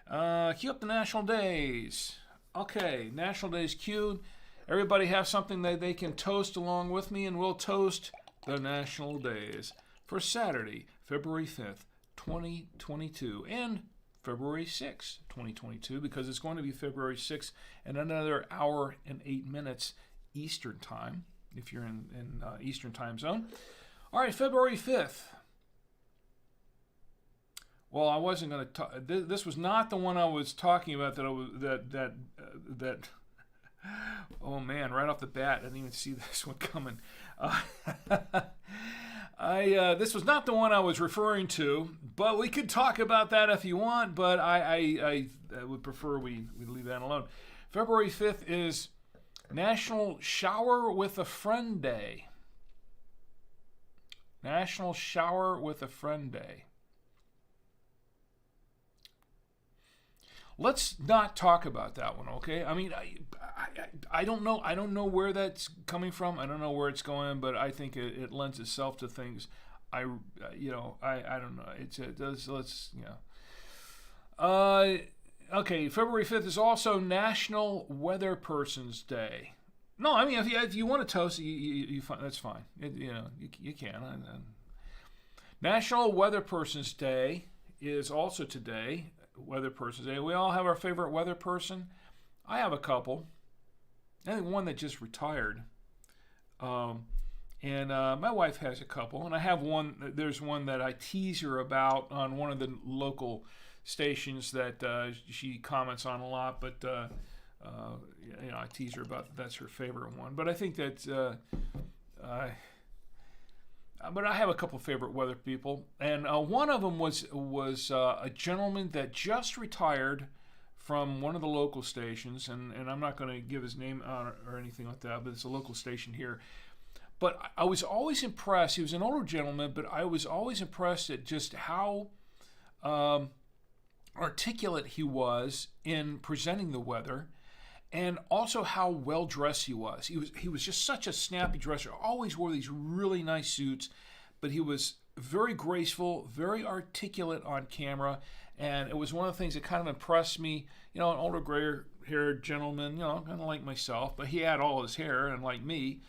[SPEAKER 1] Cue up the National Days. Okay, National Days queued. Everybody have something that they can toast along with me, and we'll toast the National Days for Saturday, February 5th, 2022, and February 6th, 2022, because it's going to be February 6th and another hour and 8 minutes Eastern Time, if you're in Eastern Time Zone. All right, February 5th. Well, I wasn't going to talk. This was not the one I was talking about. That. Oh man! Right off the bat, I didn't even see this one coming. This was not the one I was referring to, but we could talk about that if you want. But I would prefer we leave that alone. February 5th is National Shower with a Friend Day. National Shower with a Friend Day. Let's not talk about that one, okay? I mean, I don't know. I don't know where that's coming from. I don't know where it's going, but I think it lends itself to things. I don't know. It does. Let's Okay. February 5th is also National Weather Person's Day. No, I mean if you want to toast, you that's fine. You can. National Weather Person's Day is also today. Weather Person's Day. We all have our favorite weather person. I have a couple. I think one that just retired. And my wife has a couple. And I have one, there's one that I tease her about on one of the local stations that she comments on a lot. But, I tease her about that's her favorite one. But I think that, but I have a couple favorite weather people, and one of them was a gentleman that just retired from one of the local stations, and I'm not going to give his name or anything like that, but it's a local station here. But I was always impressed. He was an older gentleman, but I was always impressed at just how articulate he was in presenting the weather, and also how well dressed he was. He was just such a snappy dresser. Always wore these really nice suits, but he was very graceful, very articulate on camera, and it was one of the things that kind of impressed me. An older gray-haired gentleman, kind of like myself, but he had all his hair, and like me.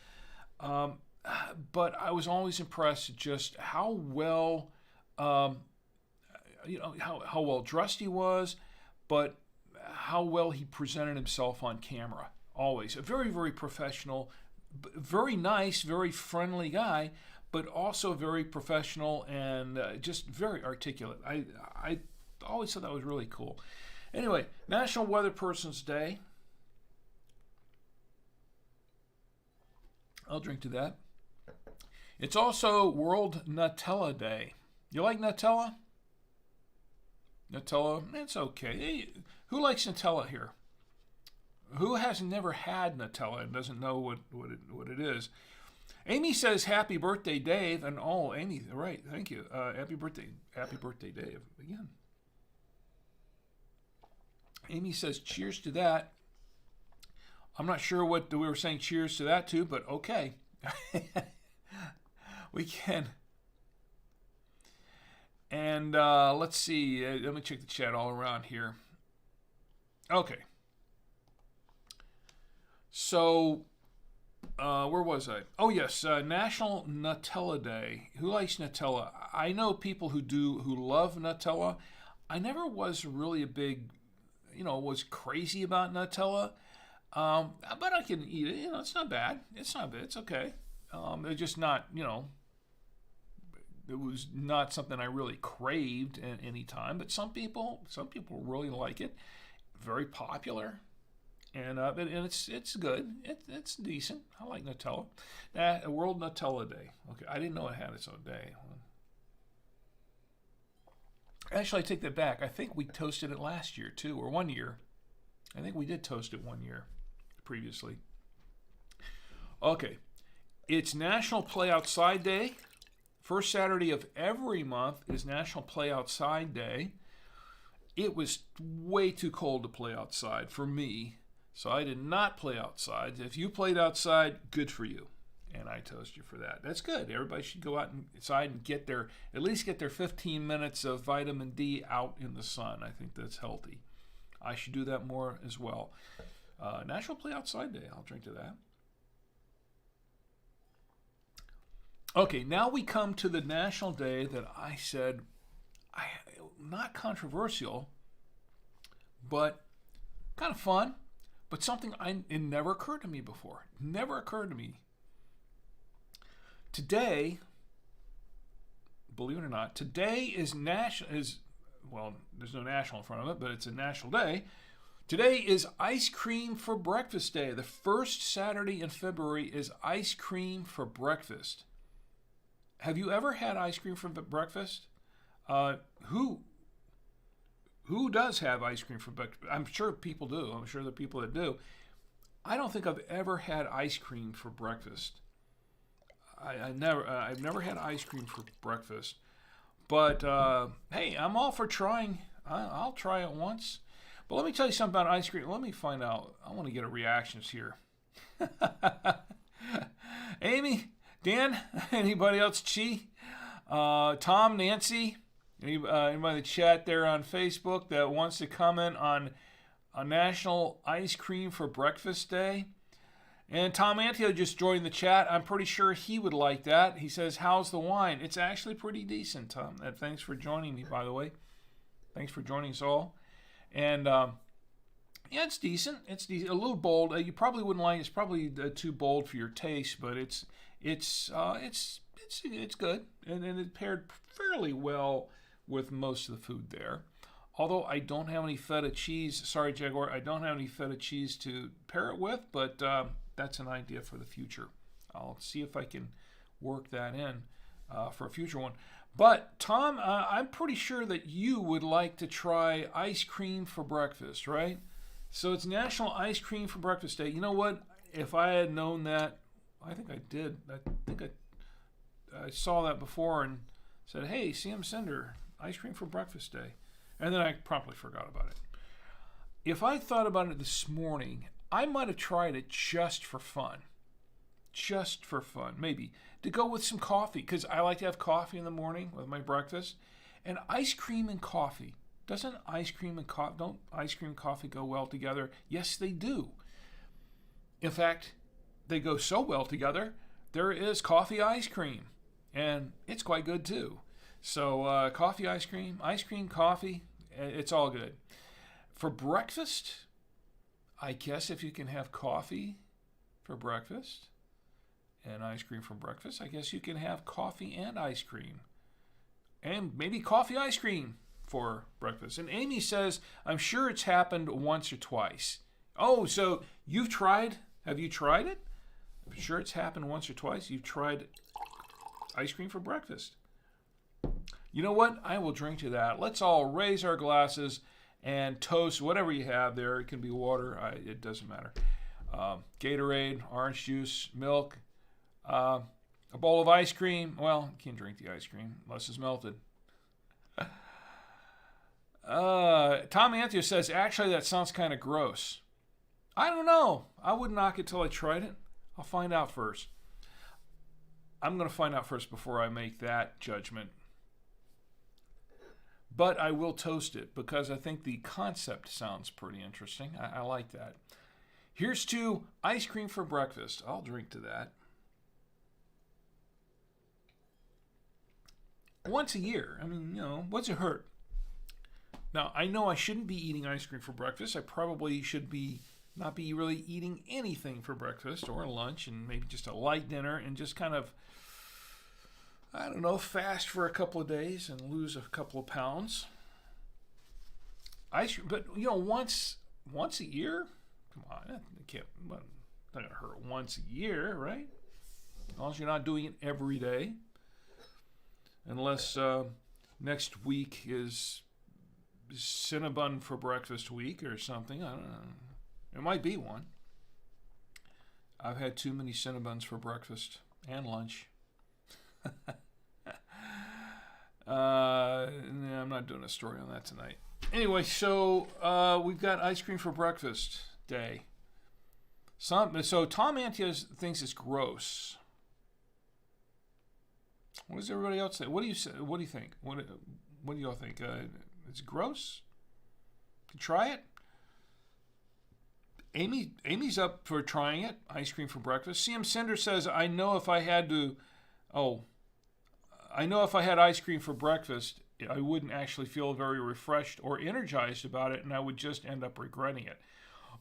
[SPEAKER 1] But I was always impressed at just how well, how well dressed he was, but how well he presented himself on camera. Always a very, very professional, very nice, very friendly guy, but also very professional and just very articulate. I always thought that was really cool. Anyway, National Weather Person's Day. I'll drink to that. It's also World Nutella Day. You like Nutella? Nutella, it's okay. Hey, who likes Nutella here? Who has never had Nutella and doesn't know what it is? Amy says, "Happy birthday, Dave." And Amy, right, thank you. Happy birthday, Dave. Again. Amy says, "Cheers to that." I'm not sure what we were saying cheers to that to, but okay. We can. And let's see. Let me check the chat all around here. Okay. So, where was I? Oh, yes. National Nutella Day. Who likes Nutella? I know people who love Nutella. I never was really a big, was crazy about Nutella. But I can eat it. It's not bad. It's okay. It's just not, it was not something I really craved at any time. But some people really like it. Very popular, and it's good. It's decent. I like Nutella. World Nutella Day. Okay, I didn't know it had its own day. Actually, I take that back. I think we toasted it last year too, or 1 year. I think we did toast it 1 year previously. Okay, it's National Play Outside Day. First Saturday of every month is National Play Outside Day. It was way too cold to play outside for me, so I did not play outside. If you played outside, good for you, and I toast you for that. That's good. Everybody should go outside and at least get their 15 minutes of vitamin D out in the sun. I think that's healthy. I should do that more as well. National Play Outside Day. I'll drink to that. Okay, now we come to the national day that I said, not controversial, but kind of fun, but something it never occurred to me before. Never occurred to me. Today, believe it or not, today is there's no national in front of it, but it's a national day. Today is Ice Cream for Breakfast Day. The first Saturday in February is Ice Cream for Breakfast. Have you ever had ice cream for breakfast? Who does have ice cream for breakfast? I'm sure people do. I'm sure the people that do. I don't think I've ever had ice cream for breakfast. I've never had ice cream for breakfast. But hey, I'm all for trying. I'll try it once. But let me tell you something about ice cream. Let me find out. I want to get a reactions here. Amy, Dan, anybody else? Chi, Tom, Nancy, anybody in the chat there on Facebook that wants to comment on a National Ice Cream for Breakfast Day? And Tom Antio just joined the chat. I'm pretty sure he would like that. He says, how's the wine? It's actually pretty decent, Tom. Thanks for joining me, by the way. Thanks for joining us all. And yeah, it's decent. It's decent. A little bold. You probably wouldn't like it. It's probably too bold for your taste, but it's good. And it paired fairly well with most of the food there. Although I don't have any feta cheese. Sorry, Jaguar. I don't have any feta cheese to pair it with, but that's an idea for the future. I'll see if I can work that in for a future one. But, Tom, I'm pretty sure that you would like to try ice cream for breakfast, right? So it's National Ice Cream for Breakfast Day. You know what? If I had known that, I think I did. I think I saw that before and said, hey, CM Sender, ice cream for breakfast day. And then I promptly forgot about it. If I thought about it this morning, I might have tried it just for fun. Just for fun, maybe. To go with some coffee, because I like to have coffee in the morning with my breakfast. And ice cream and coffee. Don't ice cream and coffee go well together? Yes, they do. In fact, they go so well together, there is coffee ice cream. And it's quite good too. So coffee, ice cream, coffee, it's all good. For breakfast, I guess if you can have coffee for breakfast and ice cream for breakfast, I guess you can have coffee and ice cream. And maybe coffee ice cream for breakfast. And Amy says, I'm sure it's happened once or twice. Oh, so you've tried? Have you tried it? I'm sure it's happened once or twice. You've tried ice cream for breakfast. You know what? I will drink to that. Let's all raise our glasses and toast whatever you have there. It can be water. It doesn't matter. Gatorade, orange juice, milk, a bowl of ice cream. Well, you can't drink the ice cream unless it's melted. Tom Anthony says, actually, that sounds kind of gross. I don't know. I wouldn't knock it till I tried it. I'll find out first. I'm going to find out first before I make that judgment. But I will toast it because I think the concept sounds pretty interesting. I like that. Here's to ice cream for breakfast. I'll drink to that. Once a year. I mean, you know, what's it hurt? Now, I know I shouldn't be eating ice cream for breakfast. I probably should not be really eating anything for breakfast or lunch, and maybe just a light dinner and just kind of, I don't know, fast for a couple of days and lose a couple of pounds. But you know, once a year, come on, it can't. Not gonna hurt once a year, right? As long as you're not doing it every day, unless next week is Cinnabon for breakfast week or something. I don't know. It might be one. I've had too many Cinnabons for breakfast and lunch. I'm not doing a story on that tonight. Anyway, so we've got ice cream for breakfast day. So Tom Antias thinks it's gross. What does everybody else say? What do you say? What do you think? What do y'all think? It's gross? You try it? Amy's up for trying it. Ice cream for breakfast. CM Cinder says, I know if I had ice cream for breakfast, I wouldn't actually feel very refreshed or energized about it, and I would just end up regretting it.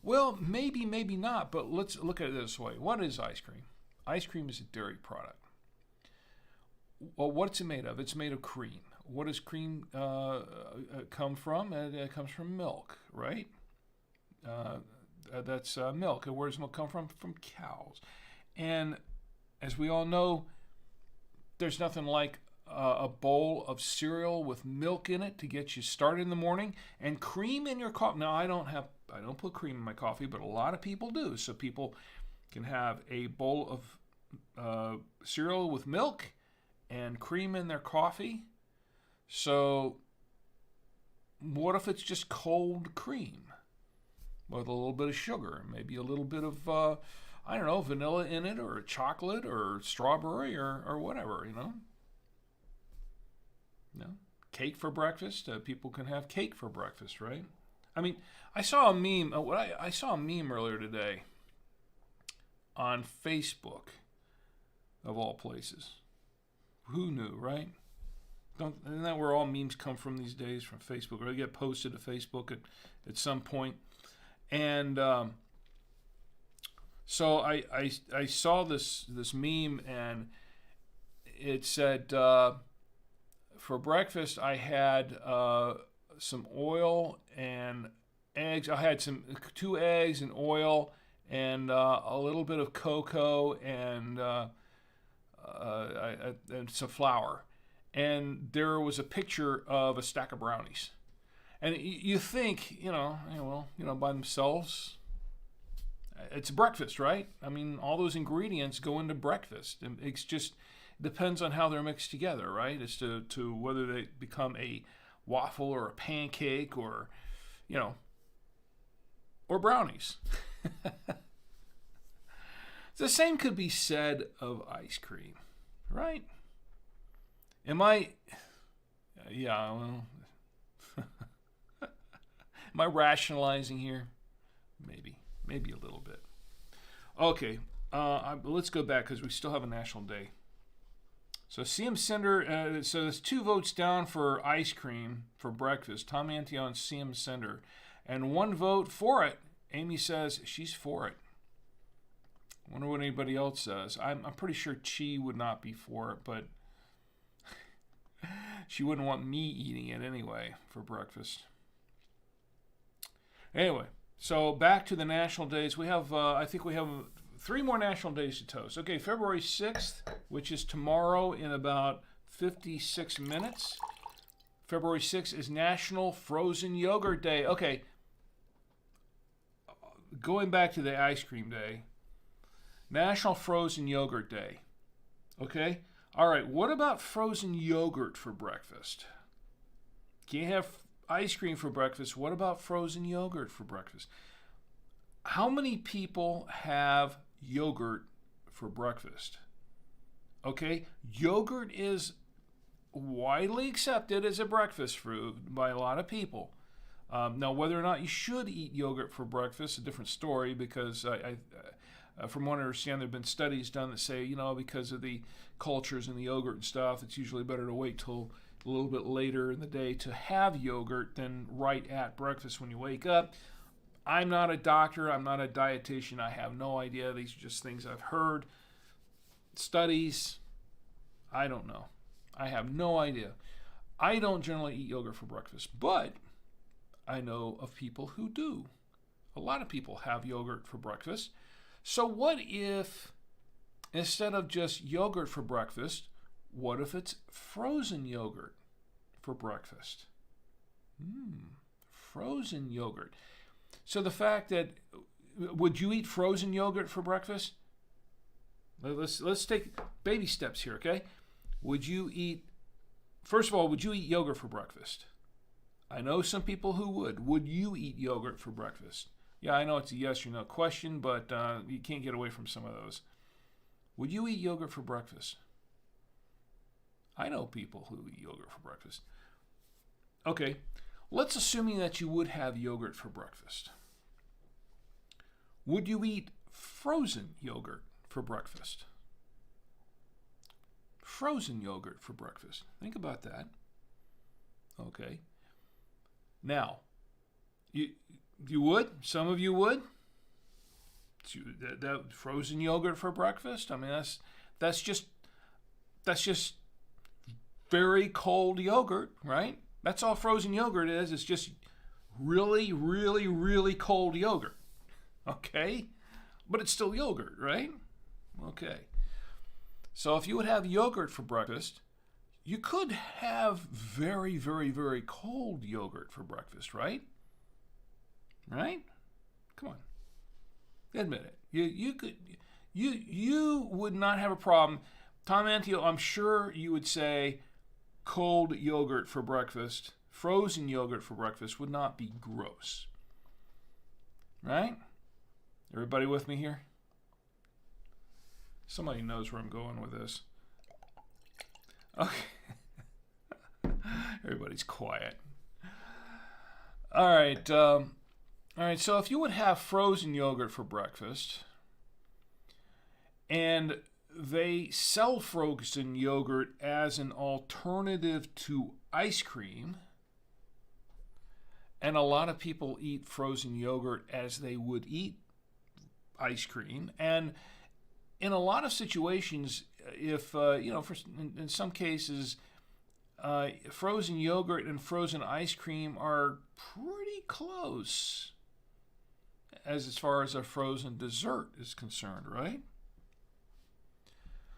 [SPEAKER 1] Well, maybe not, but let's look at it this way. What is ice cream? Ice cream is a dairy product. Well, what's it made of? It's made of cream. What does cream come from? It comes from milk, right? That's milk. And where does milk come from? From cows. And as we all know, there's nothing like a bowl of cereal with milk in it to get you started in the morning, and cream in your coffee. Now, I don't put cream in my coffee, but a lot of people do. So people can have a bowl of cereal with milk and cream in their coffee. So what if it's just cold cream with a little bit of sugar, maybe a little bit of vanilla in it, or chocolate, or strawberry, or whatever, cake for breakfast. People can have cake for breakfast, right? I mean, I saw a meme. I saw a meme earlier today on Facebook, of all places. Who knew, right? Isn't that where all memes come from these days? From Facebook, or they get posted to Facebook at some point. And so I saw this meme, and it said, for breakfast I had some oil and eggs. I had 2 eggs and oil and a little bit of cocoa and some flour. And there was a picture of a stack of brownies. And you think, by themselves, it's breakfast, right? I mean, all those ingredients go into breakfast. And it's just depends on how they're mixed together, right? As to whether they become a waffle or a pancake or brownies. The same could be said of ice cream, right? Am I rationalizing here? Maybe a little bit. Okay, let's go back because we still have a national day. So CM Sender, so there's 2 votes down for ice cream for breakfast. Tom Antio and CM Sender. And 1 vote for it. Amy says she's for it. Wonder what anybody else says. I'm pretty sure Chi would not be for it, but she wouldn't want me eating it anyway for breakfast. Anyway, so back to the national days. We have, I think we have 3 more national days to toast. Okay, February 6th, which is tomorrow in about 56 minutes. February 6th is National Frozen Yogurt Day. Okay, going back to the ice cream day, National Frozen Yogurt Day. Okay? All right, what about frozen yogurt for breakfast? Can't have ice cream for breakfast. What about frozen yogurt for breakfast? How many people have yogurt for breakfast? Okay, yogurt is widely accepted as a breakfast food by a lot of people. Now, whether or not you should eat yogurt for breakfast is a different story, because from what I understand, there have been studies done that say, because of the cultures in the yogurt and stuff, it's usually better to wait till a little bit later in the day to have yogurt than right at breakfast when you wake up. I'm not a doctor. I'm not a dietitian. I have no idea. These are just things I've heard. Studies. I don't know. I have no idea. I don't generally eat yogurt for breakfast, but I know of people who do. A lot of people have yogurt for breakfast. So what if, instead of just yogurt for breakfast, what if it's frozen yogurt for breakfast? Frozen yogurt. So the fact that, would you eat frozen yogurt for breakfast? Let's take baby steps here, okay? Would you eat, first of all, would you eat yogurt for breakfast? I know some people who would. Would you eat yogurt for breakfast? Yeah, I know it's a yes or no question, but you can't get away from some of those. Would you eat yogurt for breakfast? I know people who eat yogurt for breakfast. Okay, let's assume that you would have yogurt for breakfast. Would you eat frozen yogurt for breakfast? Frozen yogurt for breakfast. Think about that. Okay. Now, you would? Some of you would? That frozen yogurt for breakfast? I mean, that's just very cold yogurt, right? That's all frozen yogurt is. It's just really, really, really cold yogurt. Okay? But it's still yogurt, right? Okay. So if you would have yogurt for breakfast, you could have very, very, very cold yogurt for breakfast, right? Right? Come on. Admit it. You would not have a problem. Tom Antio, I'm sure you would say cold yogurt for breakfast, frozen yogurt for breakfast would not be gross. Right? Everybody with me here? Somebody knows where I'm going with this. Okay. Everybody's quiet. All right. So if you would have frozen yogurt for breakfast, and they sell frozen yogurt as an alternative to ice cream, and a lot of people eat frozen yogurt as they would eat ice cream, and in a lot of situations, if in some cases, frozen yogurt and frozen ice cream are pretty close as far as a frozen dessert is concerned, right?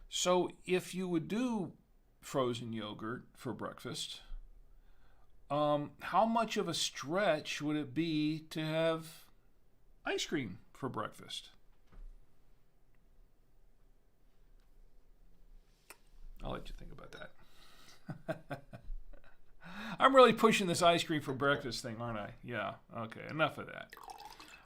[SPEAKER 1] So if you would do frozen yogurt for breakfast, how much of a stretch would it be to have ice cream for breakfast? I'll let you think about that. I'm really pushing this ice cream for breakfast thing, aren't I? Yeah, okay, enough of that.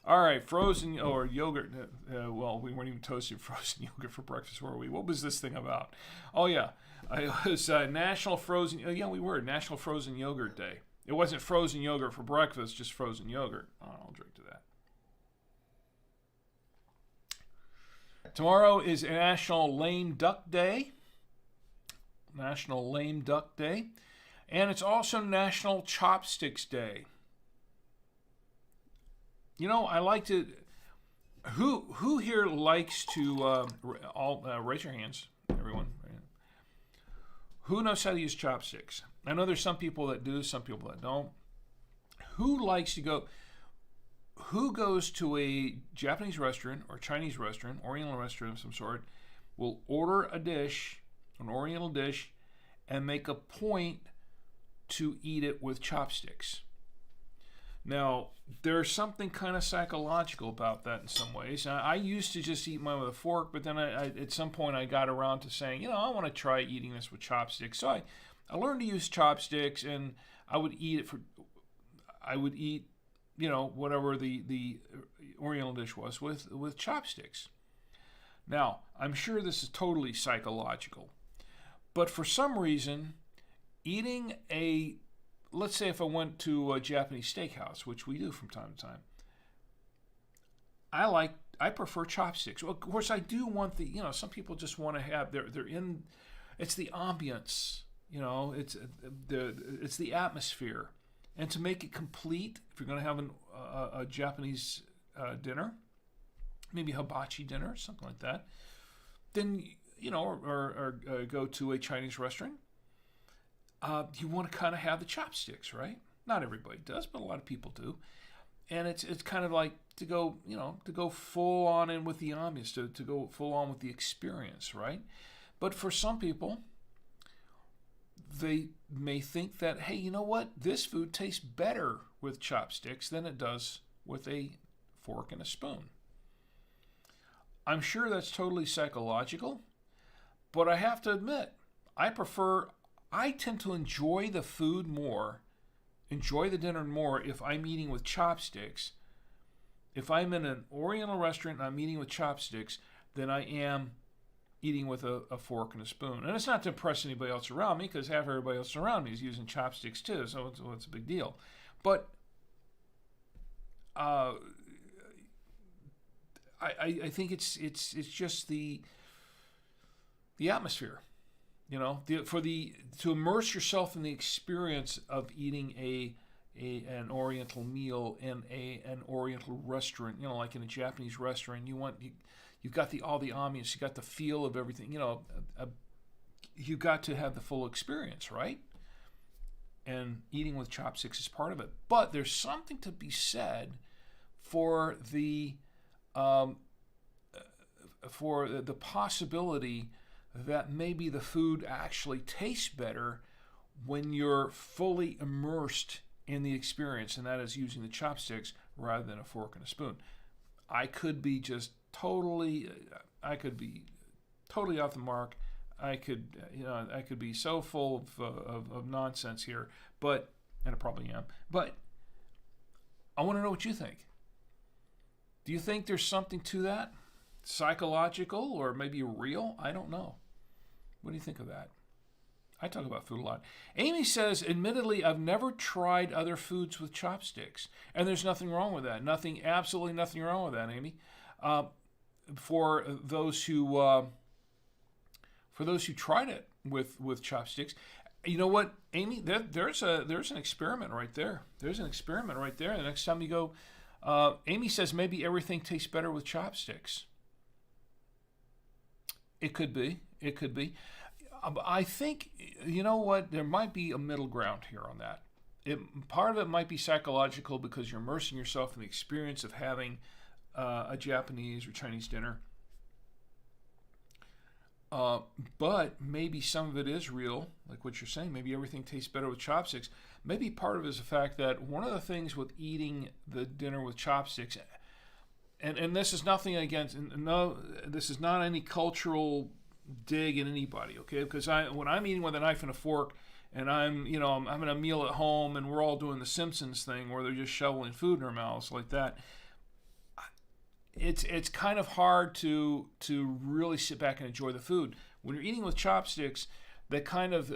[SPEAKER 1] All right, frozen or yogurt. Well, we weren't even toasting frozen yogurt for breakfast, were we? What was this thing about? Oh, yeah. It was National Frozen... yeah, we were. National Frozen Yogurt Day. It wasn't frozen yogurt for breakfast, just frozen yogurt. Oh, I'll drink to that. Tomorrow is National Lame Duck Day. National Lame Duck Day. And it's also National Chopsticks Day. You know, I like to... Who here likes to... raise your hands, everyone. Who knows how to use chopsticks? I know there's some people that do, some people that don't. Who likes to go... Who goes to a Japanese restaurant or Chinese restaurant, Oriental restaurant of some sort, will order a dish, an Oriental dish, and make a point to eat it with chopsticks? Now, there's something kind of psychological about that in some ways. I used to just eat mine with a fork, but then at some point I got around to saying, I want to try eating this with chopsticks. So I learned to use chopsticks, and I would eat whatever the Oriental dish was with chopsticks. Now, I'm sure this is totally psychological, but for some reason, eating let's say if I went to a Japanese steakhouse, which we do from time to time, I prefer chopsticks. Well, of course, I do want some people just want to have, it's the ambience, it's the atmosphere. And to make it complete, if you're going to have a Japanese dinner, maybe hibachi dinner, something like that, then, or go to a Chinese restaurant, you want to kind of have the chopsticks, right? Not everybody does, but a lot of people do. And it's kind of like to go full on in with the ambience, to go full on with the experience, right? But for some people, they may think that, hey, you know what? This food tastes better with chopsticks than it does with a fork and a spoon. I'm sure that's totally psychological, but I have to admit, I tend to enjoy the food more, enjoy the dinner more if I'm eating with chopsticks. If I'm in an Oriental restaurant and I'm eating with chopsticks, than I am eating with a fork and a spoon. And it's not to impress anybody else around me, because half everybody else around me is using chopsticks too, so it's a big deal. But I think it's just the atmosphere, to immerse yourself in the experience of eating an Oriental meal in an Oriental restaurant, like in a Japanese restaurant. You've got all the ambience, you got the feel of everything, you've got to have the full experience, right? And eating with chopsticks is part of it. But there's something to be said for the possibility that maybe the food actually tastes better when you're fully immersed in the experience, and that is using the chopsticks rather than a fork and a spoon. I could be totally off the mark. I could be so full of nonsense here, and I probably am. But I want to know what you think. Do you think there's something to that? Psychological or maybe real? I don't know. What do you think of that? I talk about food a lot. Amy says, admittedly, I've never tried other foods with chopsticks. And there's nothing wrong with that. Absolutely nothing wrong with that, Amy. For those who tried it with chopsticks, you know what, Amy? There's an experiment right there. There's an experiment right there. The next time you go, Amy says maybe everything tastes better with chopsticks. It could be. It could be. I think, you know what, there might be a middle ground here on that. Part of it might be psychological because you're immersing yourself in the experience of having a Japanese or Chinese dinner. But maybe some of it is real, like what you're saying. Maybe everything tastes better with chopsticks. Maybe part of it is the fact that one of the things with eating the dinner with chopsticks, and this is nothing against, no, this is not any cultural dig at anybody, okay? Because when I'm eating with a knife and a fork, and I'm having a meal at home, and we're all doing the Simpsons thing where they're just shoveling food in their mouths like that, it's kind of hard to really sit back and enjoy the food. When you're eating with chopsticks, that kind of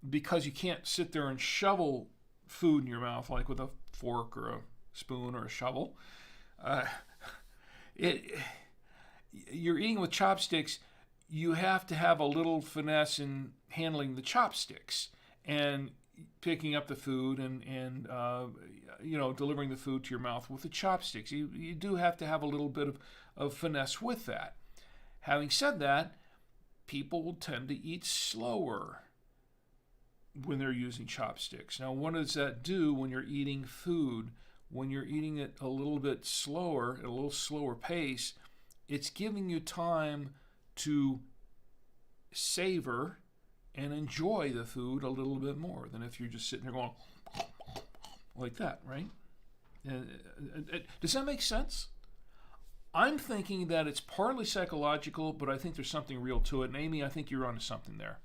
[SPEAKER 1] because you can't sit there and shovel food in your mouth like with a fork or a spoon or a shovel, you're eating with chopsticks. You have to have a little finesse in handling the chopsticks and picking up the food and delivering the food to your mouth with the chopsticks. You do have to have a little bit of finesse with that. Having said that, people will tend to eat slower when they're using chopsticks. Now, what does that do when you're eating food? When you're eating it a little bit slower, at a little slower pace, it's giving you time to savor and enjoy the food a little bit more than if you're just sitting there going like that, right? Does that make sense? I'm thinking that it's partly psychological, but I think there's something real to it. And Amy, I think you're onto something there.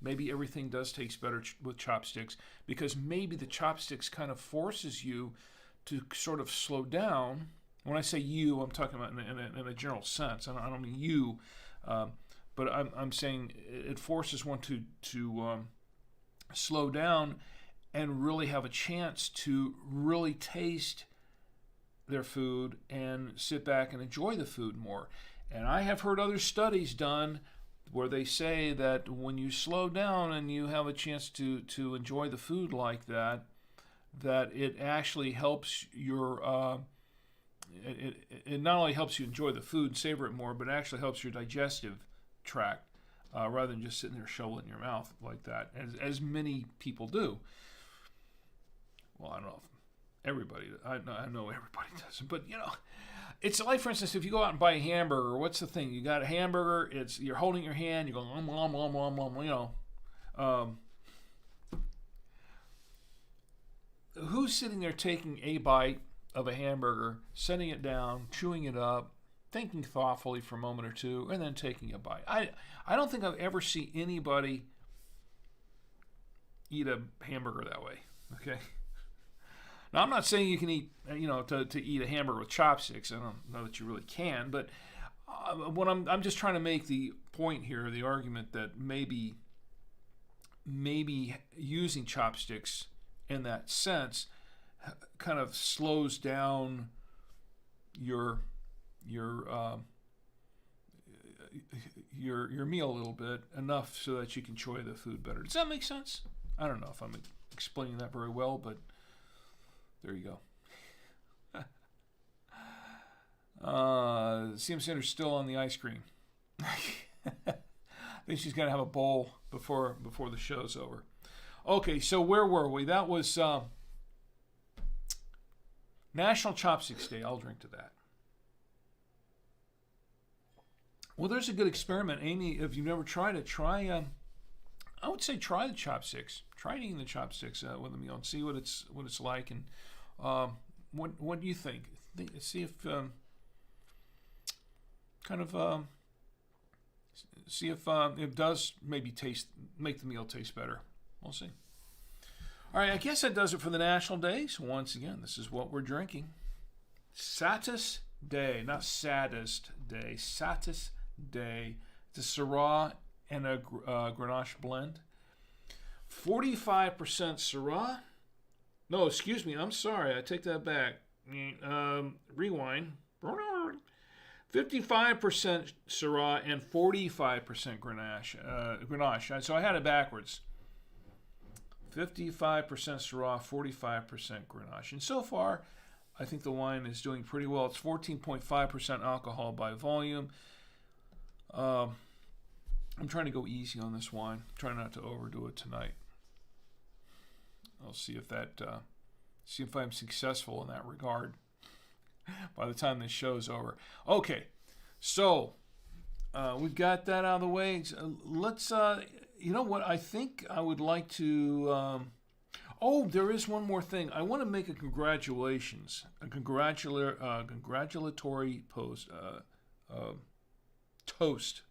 [SPEAKER 1] Maybe everything does taste better with chopsticks because maybe the chopsticks kind of forces you to sort of slow down. When I say you, I'm talking about in a general sense. I don't mean you, but I'm saying it forces one to slow down and really have a chance to really taste their food and sit back and enjoy the food more. And I have heard other studies done where they say that when you slow down and you have a chance to enjoy the food like that, that it actually helps your it not only helps you enjoy the food, savor it more, but it actually helps your digestive tract rather than just sitting there shoveling in your mouth like that, as many people do. Well, I don't know if everybody, I know everybody doesn't, but it's like, for instance, if you go out and buy a hamburger, what's the thing? You got a hamburger, you're holding your hand, you're going, who's sitting there taking a bite of a hamburger, setting it down, chewing it up, thinking thoughtfully for a moment or two, and then taking a bite? I don't think I've ever seen anybody eat a hamburger that way, okay? Now, I'm not saying you can eat, to eat a hamburger with chopsticks. I don't know that you really can, but what I'm just trying to make the point here, the argument that maybe using chopsticks in that sense kind of slows down your meal a little bit enough so that you can enjoy the food better. Does that make sense? I don't know if I'm explaining that very well, but there you go. CM Sanders still on the ice cream. I think she's going to have a bowl before the show's over. Okay, so where were we? That was National Chopsticks Day. I'll drink to that. Well, there's a good experiment, Amy. If you've never tried it, try. I would say try the chopsticks. Try eating the chopsticks with a meal and see what it's like. And what do you think? See if see if it does maybe make the meal taste better. We'll see. All right, I guess that does it for the national days. Once again, this is what we're drinking. Satis Dei, not Saddest Day. Satis Dei. It's a Syrah and a Grenache blend. 45% Syrah. No, excuse me. I'm sorry. I take that back. Rewind. 55% Syrah and 45% Grenache. So I had it backwards. 55% Syrah, 45% Grenache. And so far, I think the wine is doing pretty well. It's 14.5% alcohol by volume. I'm trying to go easy on this wine. Trying not to overdo it tonight. I'll see if I'm successful in that regard by the time this show's over. Okay, so we've got that out of the way. Let's, you know what? I think I would like to. There is one more thing. I want to make a congratulatory toast.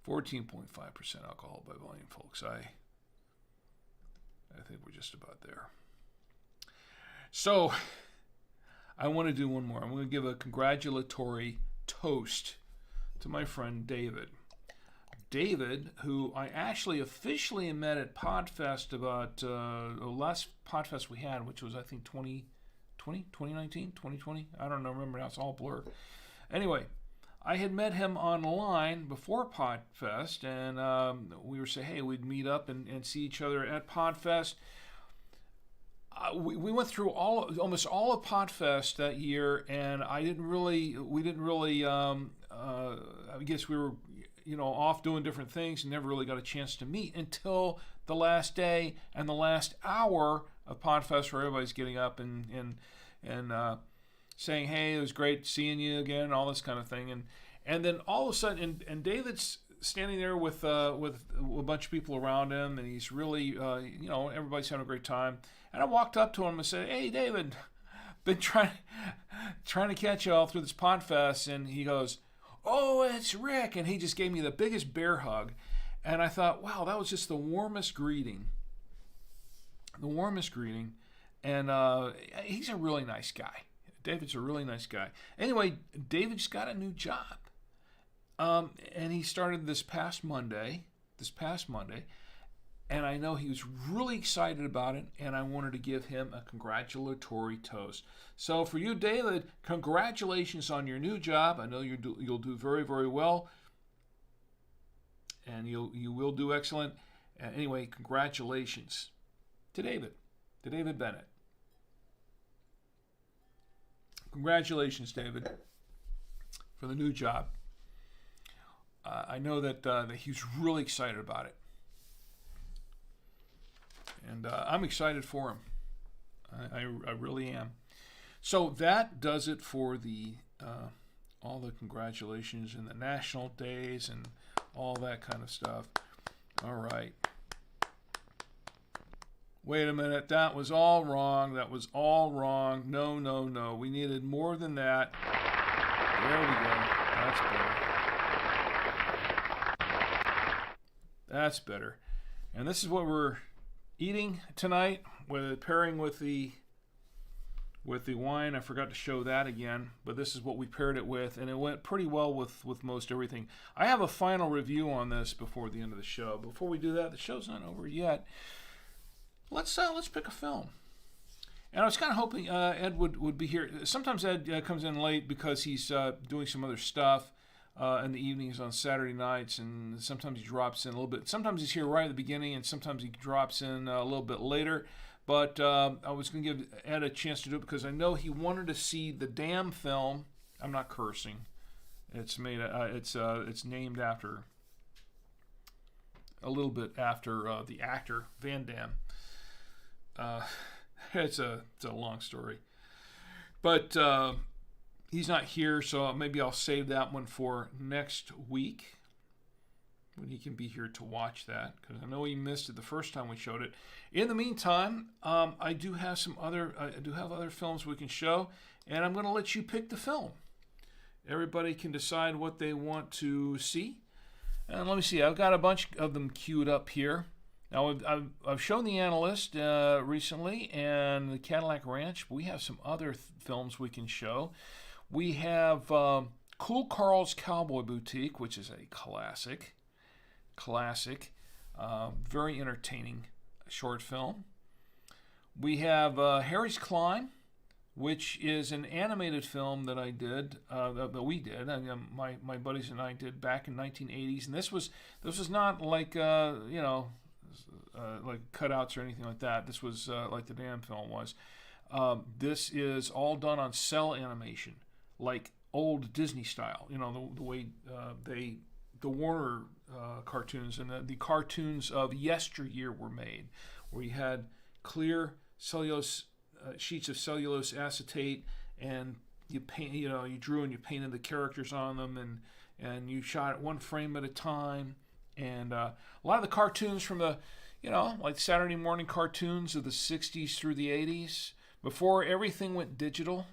[SPEAKER 1] 14.5% alcohol by volume, folks. I think we're just about there. So I want to do one more. I'm going to give a congratulatory toast to my friend David. David, who I actually officially met at Podfest about the last Podfest we had, which was I think 2019, 2020. I don't know, remember now, it's all blur. Anyway, I had met him online before Podfest, and we were saying, hey, we'd meet up and see each other at Podfest. We went through almost all of Podfest that year, and we didn't really. I guess we were, off doing different things and never really got a chance to meet until the last day and the last hour of Podfest, where everybody's getting up and saying, hey, it was great seeing you again, all this kind of thing, and then all of a sudden, and David's standing there with a bunch of people around him, and he's really, everybody's having a great time. And I walked up to him and said, hey, David, been trying to catch you all through this Podfest. And he goes, oh, it's Rick. And he just gave me the biggest bear hug. And I thought, wow, that was just the warmest greeting. And he's a really nice guy. David's a really nice guy. Anyway, David's got a new job. And he started this past Monday. And I know he was really excited about it, and I wanted to give him a congratulatory toast. So for you, David, congratulations on your new job. I know you'll do very, very well, and you will do excellent. Anyway, congratulations to David Bennett. Congratulations, David, for the new job. I know that he's really excited about it. And I'm excited for him. I really am. So that does it for the all the congratulations and the national days and all that kind of stuff. All right. Wait a minute. That was all wrong. No. We needed more than that. There we go. That's better. And this is what we're eating tonight, pairing with the wine. I forgot to show that again, but this is what we paired it with, and it went pretty well with most everything. I have a final review on this before the end of the show. Before we do that, the show's not over yet. Let's pick a film. And I was kind of hoping Ed would be here. Sometimes Ed comes in late because he's doing some other stuff in the evenings on Saturday nights, and sometimes he drops in a little bit. Sometimes he's here right at the beginning, and sometimes he drops in a little bit later. But I was going to give Ed a chance to do it because I know he wanted to see the Damn film. I'm not cursing. It's made. It's named after a little bit after the actor Van Damme. It's a long story, but. he's not here, so maybe I'll save that one for next week when he can be here to watch that, because I know he missed it the first time we showed it. In the meantime, I do have other films we can show, and I'm going to let you pick the film. Everybody can decide what they want to see. And let me see, I've got a bunch of them queued up here. Now, I've shown The Analyst recently and The Cadillac Ranch. But we have some other films we can show. We have Cool Carl's Cowboy Boutique, which is a classic, very entertaining short film. We have Harry's Climb, which is an animated film that I did, that we did. My buddies and I did back in 1980s, and this was not like like cutouts or anything like that. This was like the damn film was. This is all done on cell animation, like old Disney style. The way the Warner cartoons and the cartoons of yesteryear were made, where you had clear cellulose sheets of cellulose acetate, and you paint, you drew and you painted the characters on them, and you shot it one frame at a time. And a lot of the cartoons from the, like Saturday morning cartoons of the 60s through the 80s, before everything went digital,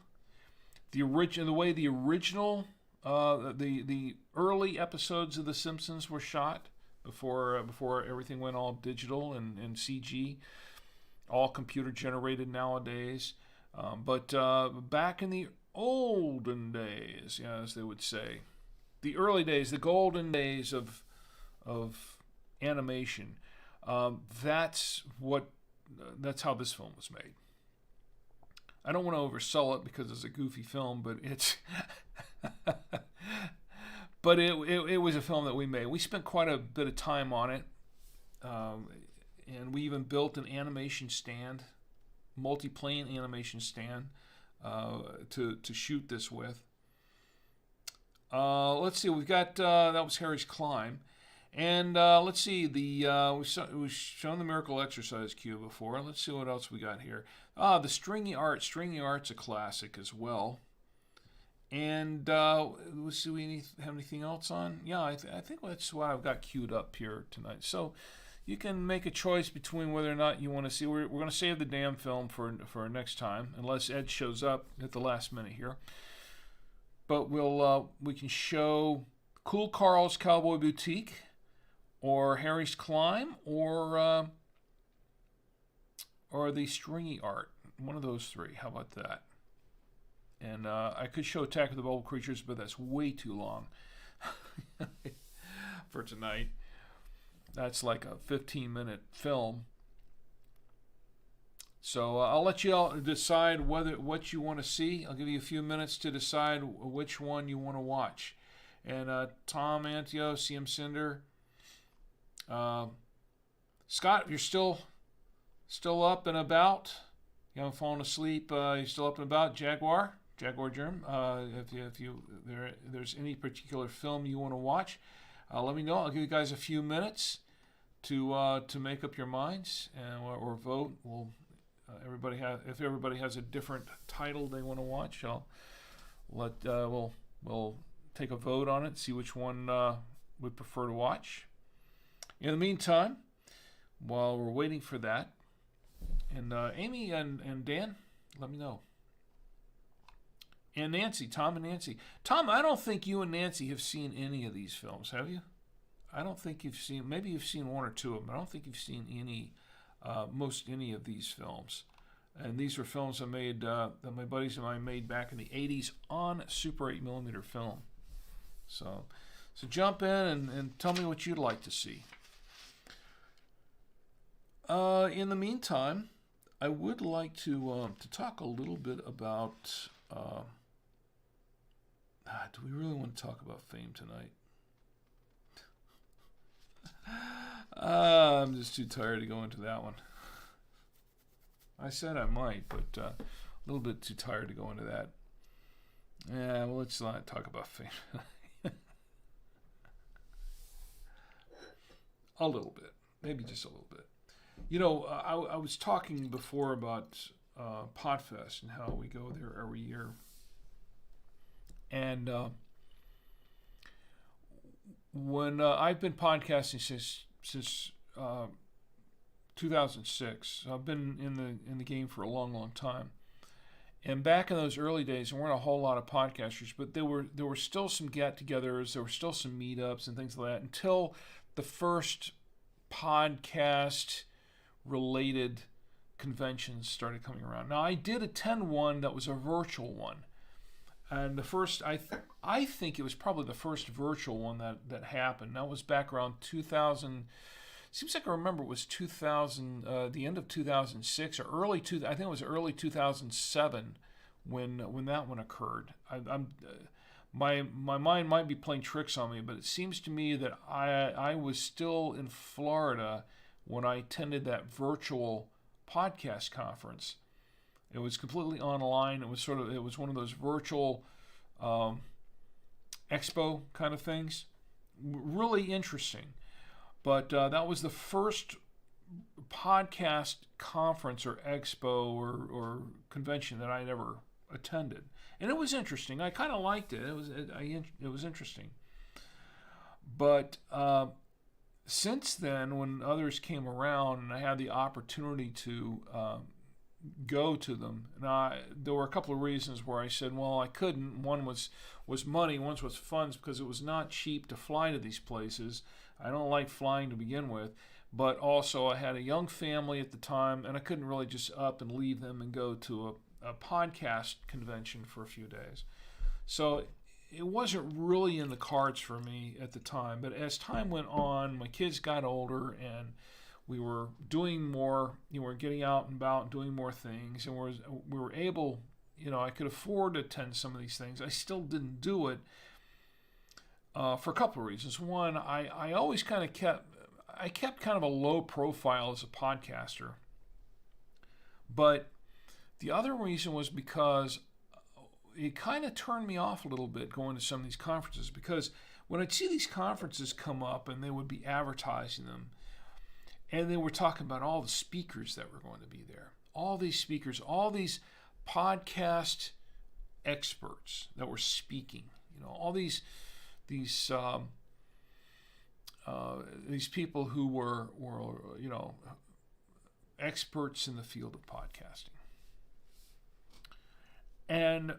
[SPEAKER 1] the original the early episodes of The Simpsons were shot before everything went all digital and CG, all computer generated nowadays. But back in the olden days, as they would say, the early days, the golden days of animation, that's how this film was made. I don't want to oversell it because it's a goofy film, but it's but it was a film that we made. We spent quite a bit of time on it, and we even built an animation stand, multi-plane animation stand, to shoot this with. Let's see, we've got that was Harry's Climb, and let's see, we've shown the Miracle Exercise cue before. Let's see what else we got here. The Stringy Art. Stringy Art's a classic as well. And let's see, we have anything else on? Yeah, I think that's what I've got queued up here tonight. So you can make a choice between whether or not you want to see. We're going to save the damn film for next time, unless Ed shows up at the last minute here. But we can show Cool Carl's Cowboy Boutique, or Harry's Climb, or the Stringy Art. One of those three. How about that? And I could show Attack of the Bubble Creatures, but that's way too long for tonight. That's like a 15-minute film. So I'll let you all decide what you want to see. I'll give you a few minutes to decide which one you want to watch. And Tom Antio, CM Cinder, Scott, if you're still up and about, you haven't fallen asleep, you're still up and about, Jaguar Germ, if there's any particular film you want to watch, let me know. I'll give you guys a few minutes to make up your minds or vote. If everybody has a different title they want to watch, we'll take a vote on it, see which one we'd prefer to watch. In the meantime, while we're waiting for that, and Amy and Dan, let me know. And Nancy, Tom and Nancy. Tom, I don't think you and Nancy have seen any of these films, have you? I don't think you've seen, maybe you've seen one or two of them, but I don't think you've seen any of these films. And these were films I made, that my buddies and I made back in the 80s on Super 8mm film. So jump in and tell me what you'd like to see. In the meantime, I would like to talk a little bit about... do we really want to talk about Fame tonight? I'm just too tired to go into that one. I said I might, but a little bit too tired to go into that. Yeah, well, let's not talk about Fame. A little bit. Maybe just a little bit. I was talking before about Podfest and how we go there every year.
[SPEAKER 2] And when I've been podcasting since 2006, I've been in the game for a long, long time. And back in those early days, there weren't a whole lot of podcasters, but there were still some get-togethers, there were still some meetups and things like that until the first podcast-related conventions started coming around. Now, I did attend one that was a virtual one, and the first, I think it was probably the first virtual one that happened. That was back around 2000. Seems like I remember it was 2000, the end of 2006 or I think it was early 2007 when that one occurred. My mind might be playing tricks on me, but it seems to me that I was still in Florida when I attended that virtual podcast conference. It was completely online. It was one of those virtual expo kind of things. Really interesting. But that was the first podcast conference or expo or convention that I'd ever attended, and it was interesting. I kind of liked it. It was interesting. But since then, when others came around and I had the opportunity to go to them, now there were a couple of reasons where I said, well, I couldn't. One was money. One was funds, because it was not cheap to fly to these places. I don't like flying to begin with, but also I had a young family at the time, and I couldn't really just up and leave them and go to a podcast convention for a few days. So it wasn't really in the cards for me at the time. But as time went on, my kids got older, and we were doing more. We were getting out and about and doing more things, and we were able. I could afford to attend some of these things. I still didn't do it. For a couple of reasons. One, I always kind of kept kind of a low profile as a podcaster. But the other reason was because it kind of turned me off a little bit going to some of these conferences, because when I'd see these conferences come up and they would be advertising them, and they were talking about all the speakers that were going to be there, all these speakers, all these podcast experts that were speaking, all these people who were experts in the field of podcasting, and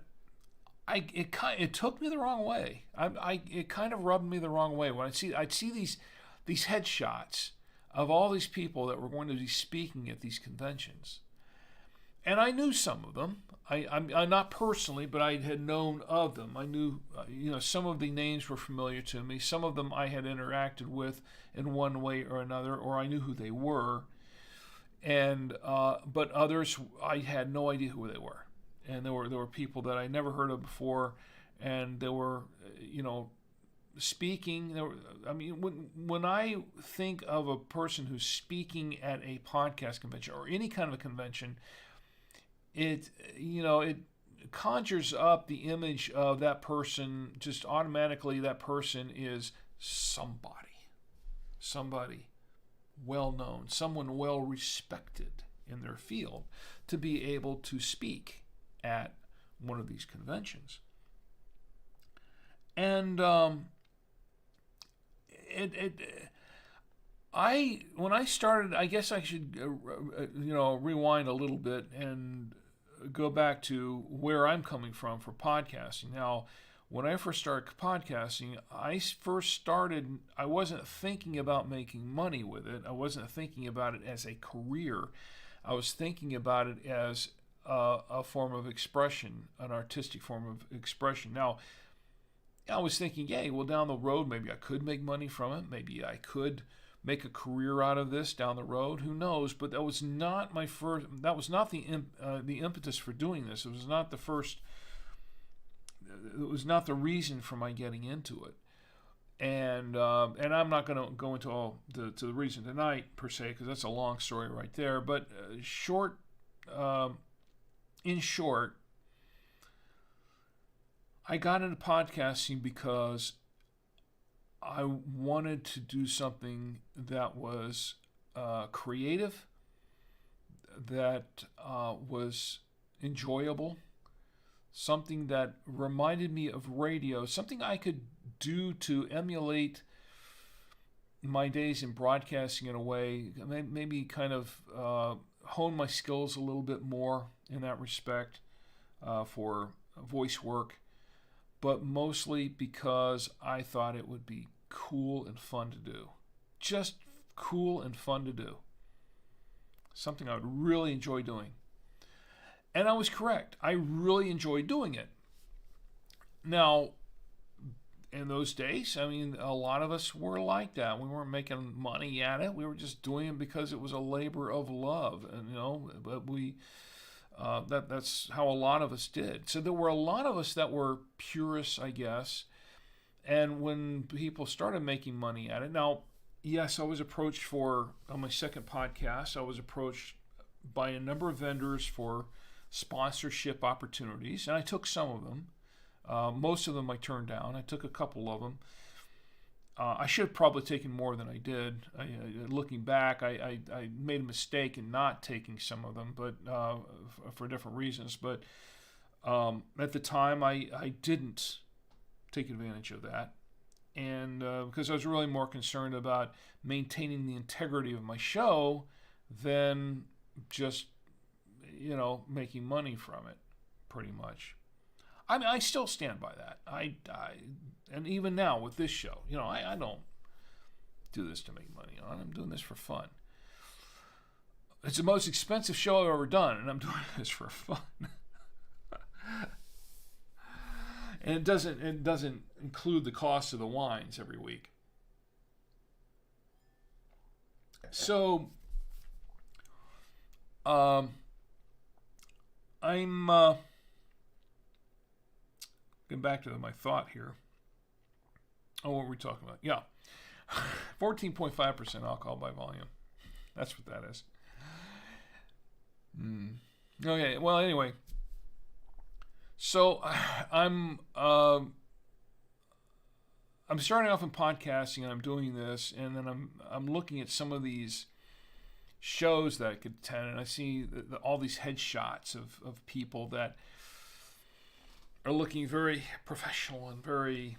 [SPEAKER 2] it took me the wrong way. It kind of rubbed me the wrong way when I'd see these headshots of all these people that were going to be speaking at these conventions, and I knew some of them. I'm not personally, but I had known of them. I knew, some of the names were familiar to me. Some of them I had interacted with in one way or another, or I knew who they were. And but others, I had no idea who they were. And there were people that I never heard of before, and they were, speaking. When I think of a person who's speaking at a podcast convention or any kind of a convention, it conjures up the image of that person. Just automatically, that person is somebody well known, someone well respected in their field, to be able to speak at one of these conventions. And when I started, I guess I should rewind a little bit and go back to where I'm coming from for podcasting. Now, when I first started podcasting, I wasn't thinking about making money with it. I wasn't thinking about it as a career. I was thinking about it as a form of expression, an artistic form of expression. Now, I was thinking, down the road, maybe I could make money from it. Maybe I could make a career out of this down the road. Who knows? But that was not my first. That was not the impetus for doing this. It was not the first. It was not the reason for my getting into it. And I'm not going to go into all the reason tonight per se, because that's a long story right there. But in short, I got into podcasting because I wanted to do something that was creative, that was enjoyable, something that reminded me of radio, something I could do to emulate my days in broadcasting in a way, maybe kind of hone my skills a little bit more in that respect for voice work, but mostly because I thought it would be cool and fun to do. Just cool and fun to do. Something I would really enjoy doing. And I was correct. I really enjoyed doing it. Now, in those days, I mean, a lot of us were like that. We weren't making money at it. We were just doing it because it was a labor of love, and but that's how a lot of us did. So there were a lot of us that were purists, I guess. And when people started making money at it, now, yes, I was approached on my second podcast, I was approached by a number of vendors for sponsorship opportunities, and I took some of them. Most of them I turned down. I took a couple of them. I should have probably taken more than I did. Looking back, I made a mistake in not taking some of them, but for different reasons. But at the time, I didn't take advantage of that. And because I was really more concerned about maintaining the integrity of my show than just, making money from it, pretty much. I mean, I still stand by that. And even now with this show, I don't do this to make money. I'm doing this for fun. It's the most expensive show I've ever done, and I'm doing this for fun. And it doesn't include the cost of the wines every week. So, I'm getting back to my thought here. Oh, what were we talking about? Yeah, 14.5% alcohol by volume. That's what that is. Okay. Well, anyway. So I'm starting off in podcasting, and I'm doing this, and then I'm looking at some of these shows that I could attend, and I see all these headshots of people that are looking very professional and very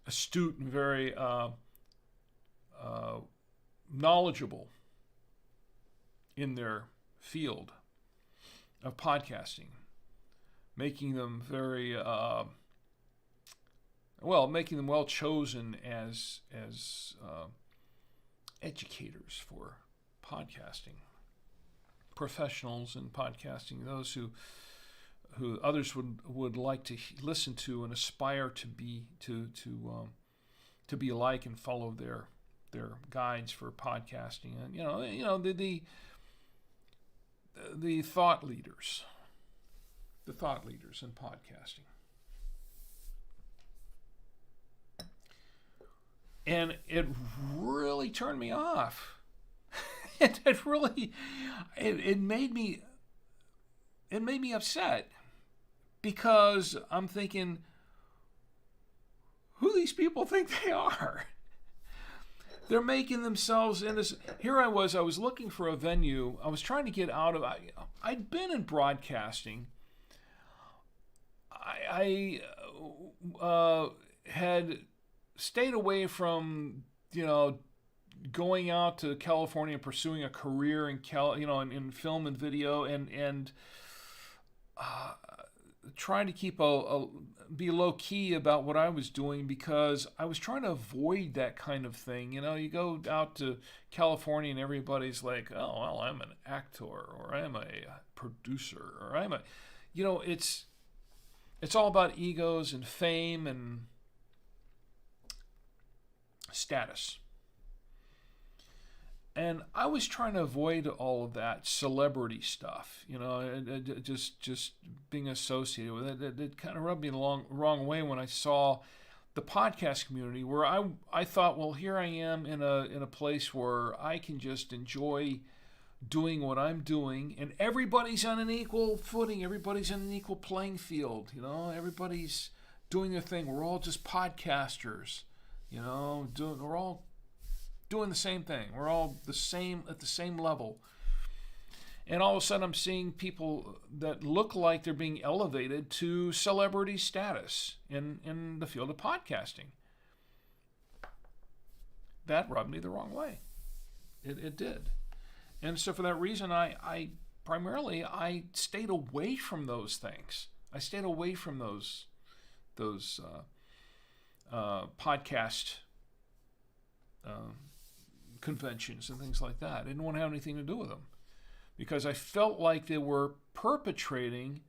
[SPEAKER 2] astute and very knowledgeable in their field of podcasting, making them very making them well chosen as educators for podcasting, professionals in podcasting, those who others would like to listen to and aspire to be like and follow their guides for podcasting, and the thought leaders. The thought leaders in podcasting. And it really turned me off. it made me upset, because I'm thinking, who these people think they are? They're making themselves in this. Here I was looking for a venue. I was trying to get out of, I'd been in broadcasting. I had stayed away from, going out to California and pursuing a career in in film and video, and trying to be low key about what I was doing, because I was trying to avoid that kind of thing. You go out to California and everybody's like, oh, well, I'm an actor, or I'm a producer, or I'm a, it's all about egos and fame and status. And I was trying to avoid all of that celebrity stuff, just being associated with it. It kind of rubbed me the wrong way when I saw the podcast community, where I thought, well, here I am in a place where I can just enjoy doing what I'm doing, and everybody's on an equal footing. Everybody's on an equal playing field. Everybody's doing their thing. We're all just podcasters. We're all doing the same thing. We're all the same at the same level. And all of a sudden I'm seeing people that look like they're being elevated to celebrity status in the field of podcasting. That rubbed me the wrong way. It did. And so for that reason, I primarily stayed away from those things. I stayed away from those podcast conventions and things like that. I didn't want to have anything to do with them because I felt like they were perpetrating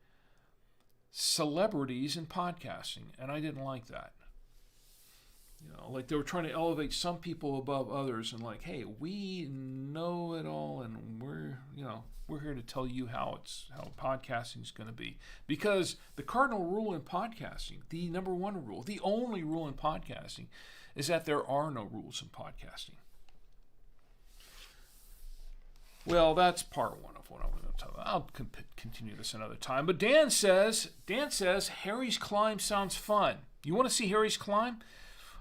[SPEAKER 2] celebrities in podcasting, and I didn't like that. You know, like they were trying to elevate some people above others, and like, hey, we know it all, and we're here to tell you how podcasting is going to be. Because the cardinal rule in podcasting, the number one rule, the only rule in podcasting, is that there are no rules in podcasting. Well, that's part one of what I'm going to tell you. I'll continue this another time. But Dan says, Harry's Climb sounds fun. You want to see Harry's Climb?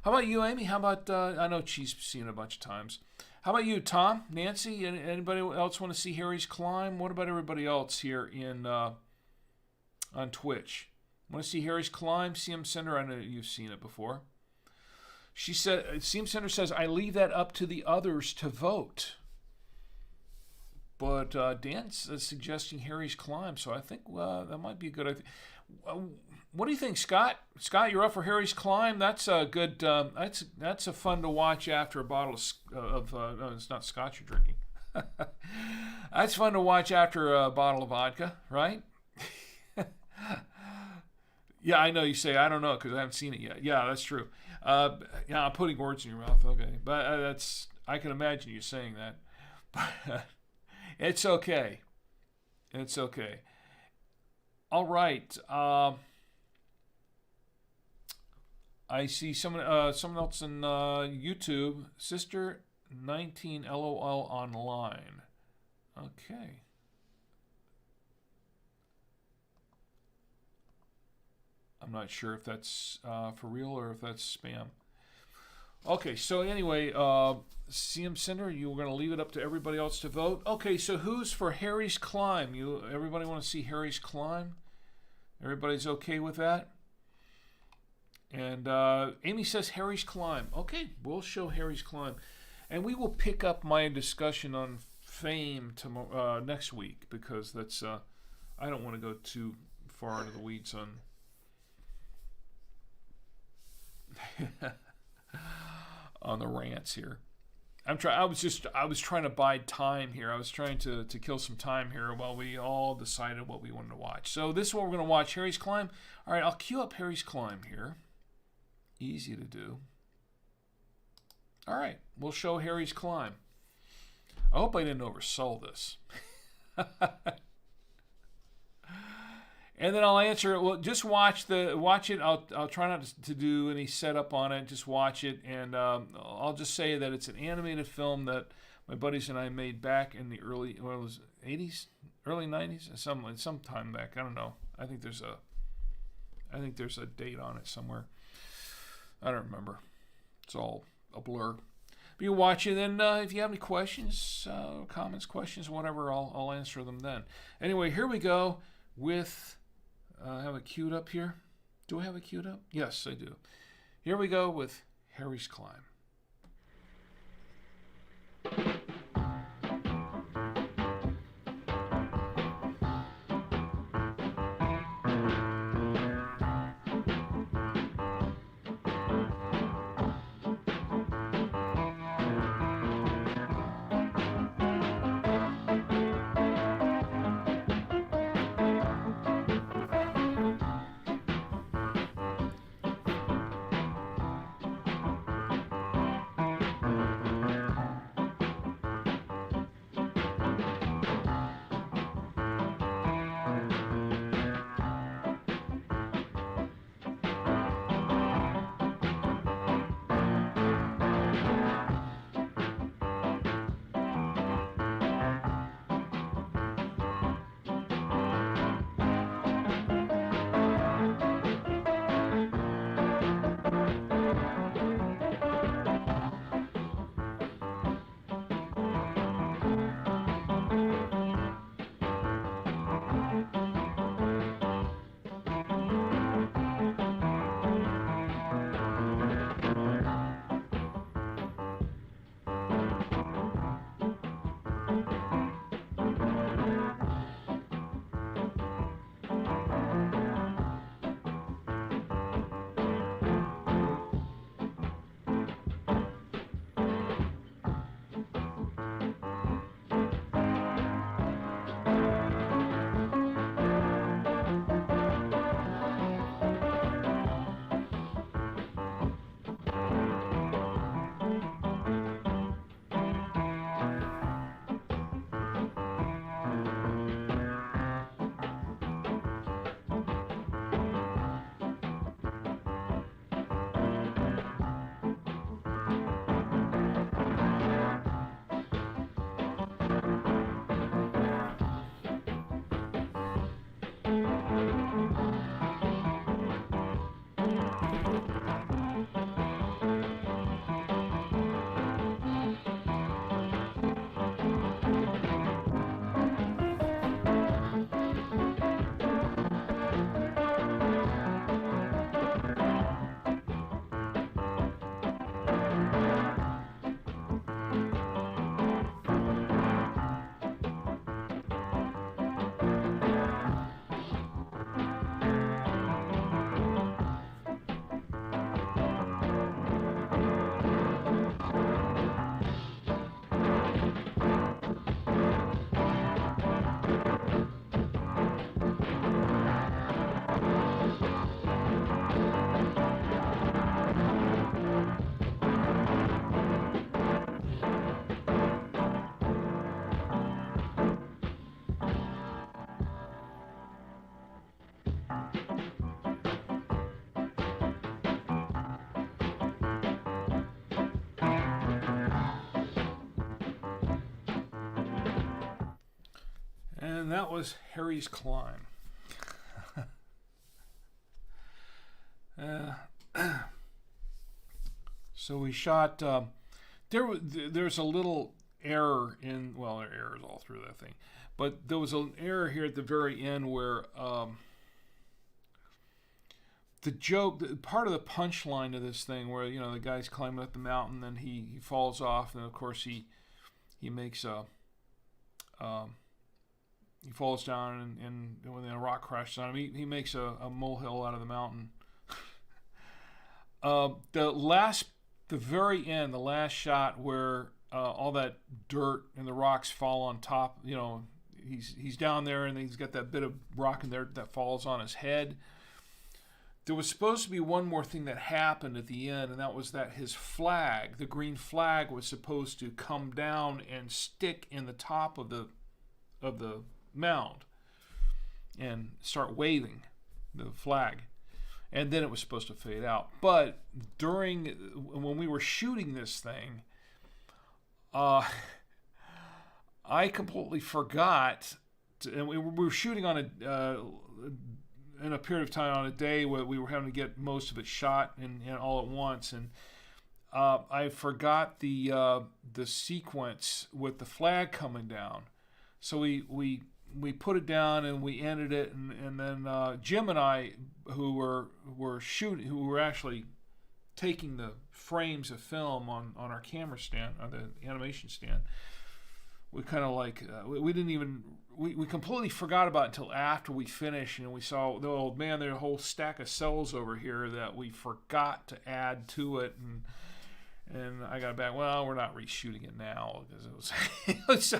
[SPEAKER 2] How about you, Amy? How about, I know she's seen it a bunch of times. How about you, Tom, Nancy? Anybody else want to see Harry's Climb? What about everybody else here on Twitch? Want to see Harry's Climb? CM Cinder, I know you've seen it before. She said, CM Cinder says, I leave that up to the others to vote. But Dan's suggesting Harry's Climb, so I think that might be a good idea. What do you think, Scott? Scott, you're up for Harry's Climb. That's a good. That's a fun to watch after a bottle of. No, it's not Scotch you're drinking. That's fun to watch after a bottle of vodka, right? Yeah, I know you say I don't know because I haven't seen it yet. Yeah, that's true. Yeah, I'm putting words in your mouth. Okay, but I can imagine you saying that. But it's okay. It's okay. All right. I see someone else in YouTube. Sister 19 LOL online. Okay. I'm not sure if that's for real or if that's spam. Okay, so anyway, CM Cinder, you were going to leave it up to everybody else to vote. Okay, so who's for Harry's Climb? Everybody want to see Harry's Climb? Everybody's okay with that? And Amy says Harry's Climb. Okay, we'll show Harry's Climb. And we will pick up my discussion on fame next week because that's I don't want to go too far into the weeds on the rants here. I was trying to bide time here. I was trying to kill some time here while we all decided what we wanted to watch. So this is what we're going to watch, Harry's Climb. All right, I'll cue up Harry's Climb here. Easy to do. All right, we'll show Harry's Climb. I hope I didn't oversell this. And then I'll answer it. Well, just watch it. I'll try not to do any setup on it. Just watch it, and I'll just say that it's an animated film that my buddies and I made back in the early 80s, early 90s, sometime back. I don't know. I think there's a date on it somewhere. I don't remember. It's all a blur. But you watch it, and if you have any questions, comments, questions, whatever, I'll answer them then. Anyway, here we go with. I have it queued up here. Do I have it queued up? Yes, I do. Here we go with Harry's Climb. And that was Harry's Climb. So we shot. There's a little error in. Well, there are errors all through that thing, but there was an error here at the very end where the joke, part of the punchline of this thing, where the guy's climbing up the mountain, then he falls off, and of course he makes a. He falls down, and when the rock crashes on him, he makes a molehill out of the mountain. The very end, the last shot where all that dirt and the rocks fall on top, he's down there and he's got that bit of rock in there that falls on his head. There was supposed to be one more thing that happened at the end, and that was that his flag, the green flag, was supposed to come down and stick in the top of the mound and start waving the flag. And then it was supposed to fade out. But when we were shooting this thing, I completely forgot. And we were shooting on in a period of time on a day where we were having to get most of it shot and all at once. And I forgot the sequence with the flag coming down. So we put it down and we ended it, and then Jim and I, who were shooting, who were actually taking the frames of film on our camera stand, on the animation stand, we kind of we didn't even, we completely forgot about it until after we finished, and we saw, oh man, there's a whole stack of cells over here that we forgot to add to it, and I got back, well, we're not reshooting it now because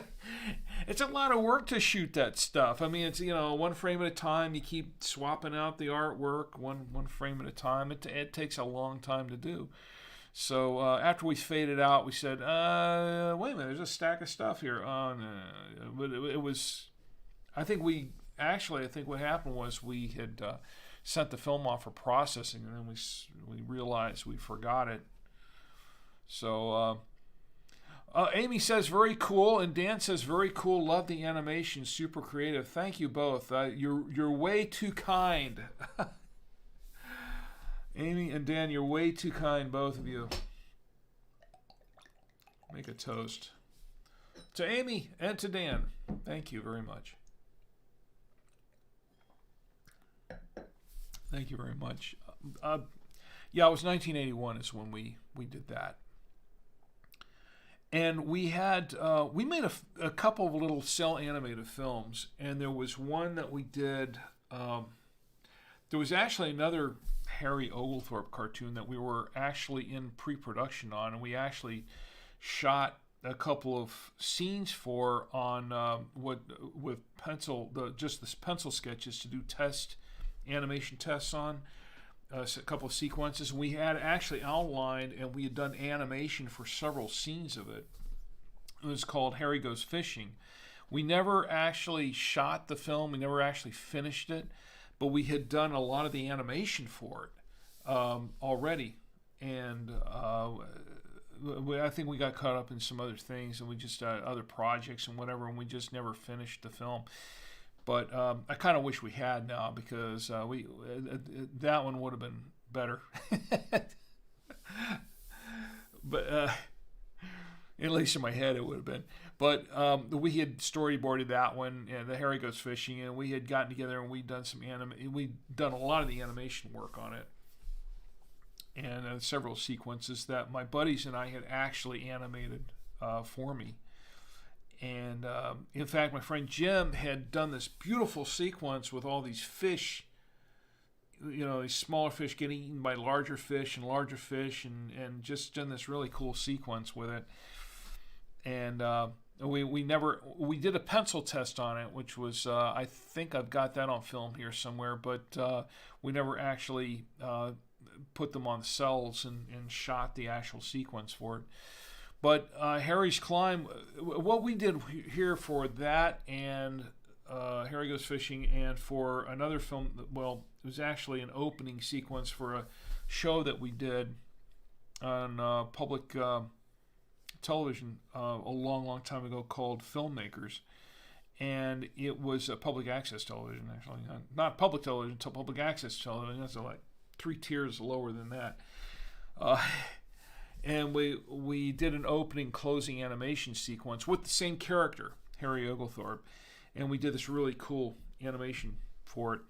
[SPEAKER 2] it's a lot of work to shoot that stuff. I mean, it's, one frame at a time. You keep swapping out the artwork one frame at a time. It takes a long time to do. So after we faded out, we said, wait a minute, there's a stack of stuff here. Oh, no. But it was, I think what happened was we had sent the film off for processing, and then we realized we forgot it. So Amy says very cool, and Dan says very cool. Love the animation, super creative. Thank you both. You're way too kind. Amy and Dan, you're way too kind, both of you. Make a toast to Amy and to Dan. Thank you very much. Thank you very much. Yeah, it was 1981 is when we did that. And we made a couple of little cell animated films, and there was one that we did. There was actually another Harry Oglethorpe cartoon that we were actually in pre-production on, and we actually shot a couple of scenes for on with pencil, just the pencil sketches to do animation tests on. A couple of sequences. We had actually outlined, and we had done animation for several scenes of it. It was called Harry Goes Fishing. We never actually shot the film. We never actually finished it, but we had done a lot of the animation for it already. And I think we got caught up in some other things, and we just other projects and whatever, and we just never finished the film. But I kind of wish we had now, because that one would have been better. But at least in my head it would have been. But we had storyboarded that one, and the Harry Goes Fishing, and we had gotten together and we'd done we'd done a lot of the animation work on it, and several sequences that my buddies and I had actually animated for me. And in fact, my friend Jim had done this beautiful sequence with all these fish, these smaller fish getting eaten by larger fish, and just done this really cool sequence with it. And we did a pencil test on it, which was, I think I've got that on film here somewhere, but we never actually put them on cells and shot the actual sequence for it. But Harry's Climb, what we did here for that and Harry Goes Fishing, and for another film, well, it was actually an opening sequence for a show that we did on public television a long, long time ago called Filmmakers. and it was a public access television, actually. Not public television, until public access television. That's like 3 tiers lower than that. And we did an opening closing animation sequence with the same character, Harry Oglethorpe, and we did this really cool animation for it.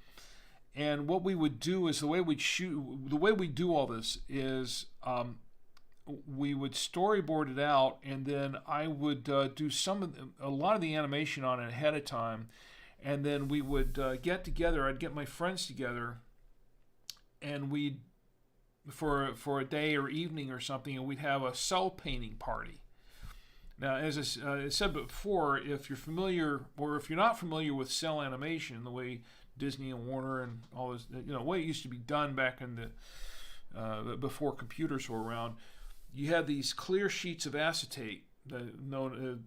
[SPEAKER 2] And what we would do is the way we do all this is we would storyboard it out, and then I would do a lot of the animation on it ahead of time, and then we would get together. I'd get my friends together, and we'd for a day or evening or something, and we'd have a cell painting party. Now, as I said before, if you're familiar or if you're not familiar with cell animation, the way Disney and Warner and all this, the way it used to be done back in the before computers were around, you had these clear sheets of acetate,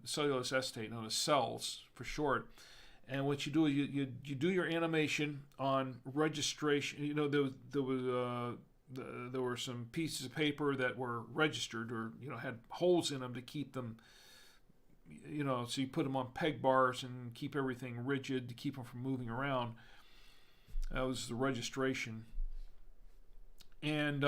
[SPEAKER 2] cellulose acetate, known as cells for short. And what you do is you do your animation on registration. There were some pieces of paper that were registered or had holes in them to keep them. So you put them on peg bars and keep everything rigid to keep them from moving around. That was the registration. And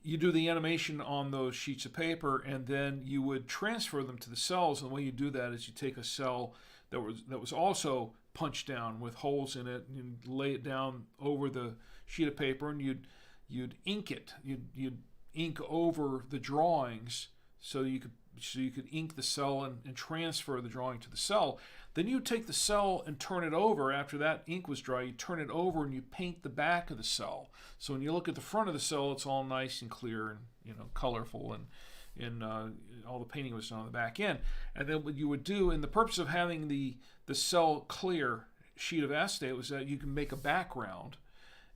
[SPEAKER 2] you do the animation on those sheets of paper, and then you would transfer them to the cells. And the way you do that is you take a cell that was also punched down with holes in it, and you lay it down over the sheet of paper, and you'd ink it. You'd ink over the drawings so you could ink the cell and transfer the drawing to the cell. Then you take the cell and turn it over. After that ink was dry, you turn it over and you paint the back of the cell. So when you look at the front of the cell, it's all nice and clear and colorful, and all the painting was done on the back end. And then what you would do, and the purpose of having the cell clear sheet of acetate was that you can make a background,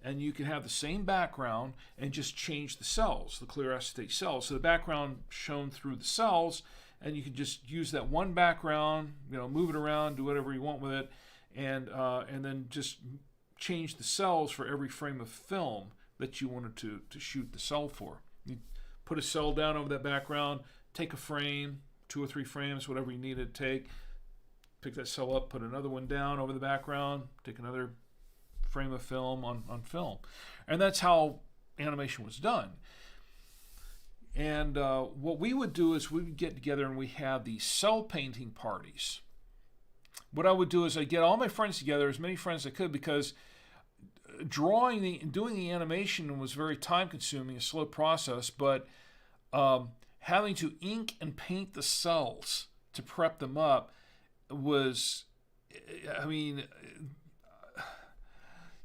[SPEAKER 2] and you can have the same background and just change the cells, the clear acetate cells. So the background shown through the cells, and you can just use that one background, move it around, do whatever you want with it, and then just change the cells for every frame of film that you wanted to shoot the cell for. You put a cell down over that background, take a frame, 2 or 3 frames, whatever you needed to take, pick that cell up, put another one down over the background, take another frame of film on film. And that's how animation was done. And what we would do is we would get together and we have these cell painting parties. What I would do is I'd get all my friends together, as many friends as I could, because doing the animation was very time consuming, a slow process, but having to ink and paint the cells to prep them up was,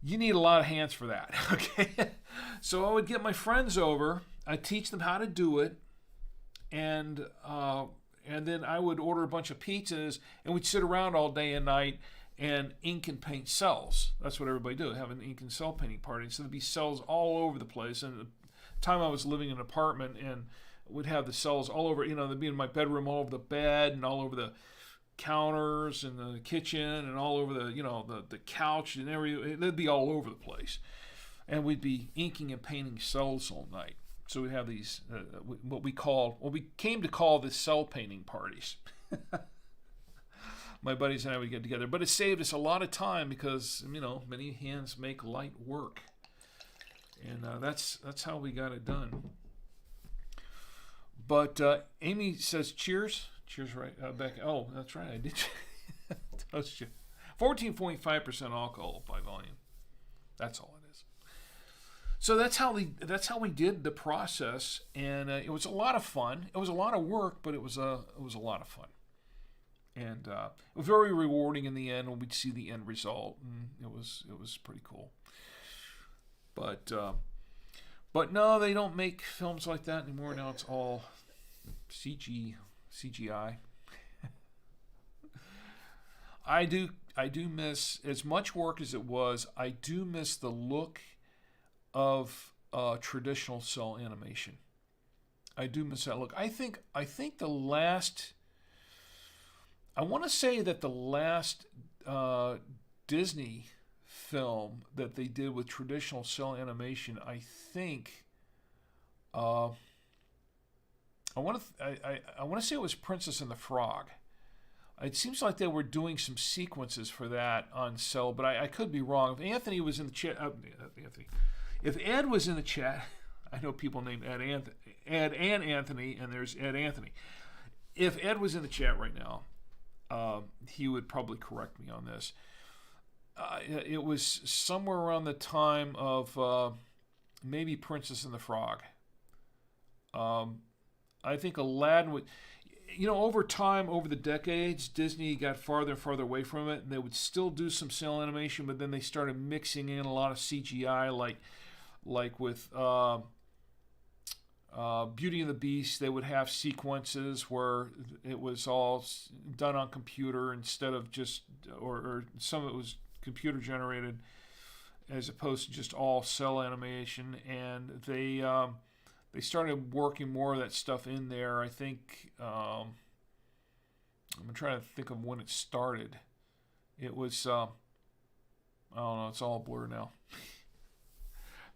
[SPEAKER 2] you need a lot of hands for that, okay? So I would get my friends over, I'd teach them how to do it, and then I would order a bunch of pizzas, and we'd sit around all day and night and ink and paint cells. That's what everybody do, have an ink and cell painting party. So there'd be cells all over the place. And at the time I was living in an apartment, and would have the cells all over, they'd be in my bedroom, all over the bed, and all over the counters and the kitchen, and all over the couch, and everything. They'd be all over the place, and we'd be inking and painting cells all night. So we'd have these what we came to call the cell painting parties. My buddies and I would get together, but it saved us a lot of time because many hands make light work, and that's how we got it done. But Amy says cheers. Cheers, right, Becky? Oh, that's right. I did toast you. 14.5% alcohol by volume. That's all it is. So that's how we did the process, and it was a lot of fun. It was a lot of work, but it was a lot of fun, and very rewarding in the end when we'd see the end result. And it was pretty cool. But no, they don't make films like that anymore. Now it's all CGI. I do miss, as much work as it was, I do miss the look of traditional cell animation. I do miss that look. I think the last, I want to say that the last Disney film that they did with traditional cell animation, I think I want to say it was Princess and the Frog. It seems like they were doing some sequences for that on sale, but I could be wrong. If Anthony was in the chat, if Ed was in the chat, I know people named Ed and Anthony, and there's Ed Anthony. If Ed was in the chat right now, he would probably correct me on this. It was somewhere around the time of maybe Princess and the Frog. I think Aladdin would... over time, over the decades, Disney got farther and farther away from it, and they would still do some cell animation, but then they started mixing in a lot of CGI, like with Beauty and the Beast. They would have sequences where it was all done on computer instead of just, or some of it was computer generated, as opposed to just all cell animation, and they started working more of that stuff in there. I think I'm trying to think of when it started. It was I don't know. It's all a blur now.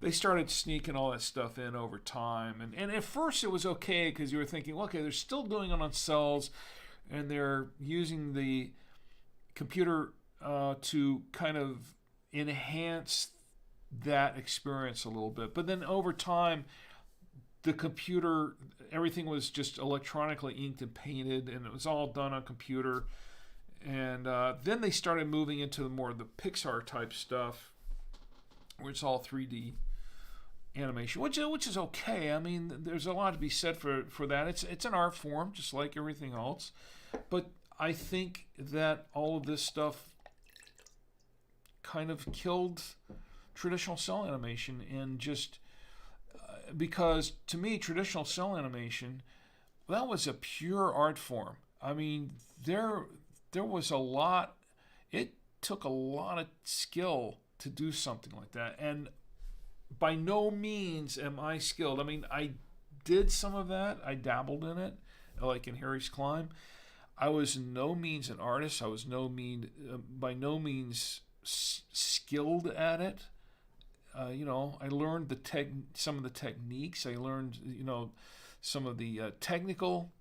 [SPEAKER 2] They started sneaking all that stuff in over time, and at first it was okay because you were thinking, okay, they're still doing it on cells, and they're using the computer to kind of enhance that experience a little bit. But then over time, the computer, everything was just electronically inked and painted, and it was all done on computer. And then they started moving into the Pixar type stuff, where it's all 3D animation, which is okay. I mean, there's a lot to be said for that. It's an art form, just like everything else. But I think that all of this stuff kind of killed traditional cell animation, and just because to me, traditional cell animation, that was a pure art form. I mean, there was a lot. It took a lot of skill to do something like that, and by no means am I skilled. I mean, I did some of that. I dabbled in it, like in Harry's Climb. I was no means an artist. I was by no means skilled at it. I learned some of the techniques. I learned, some of the technical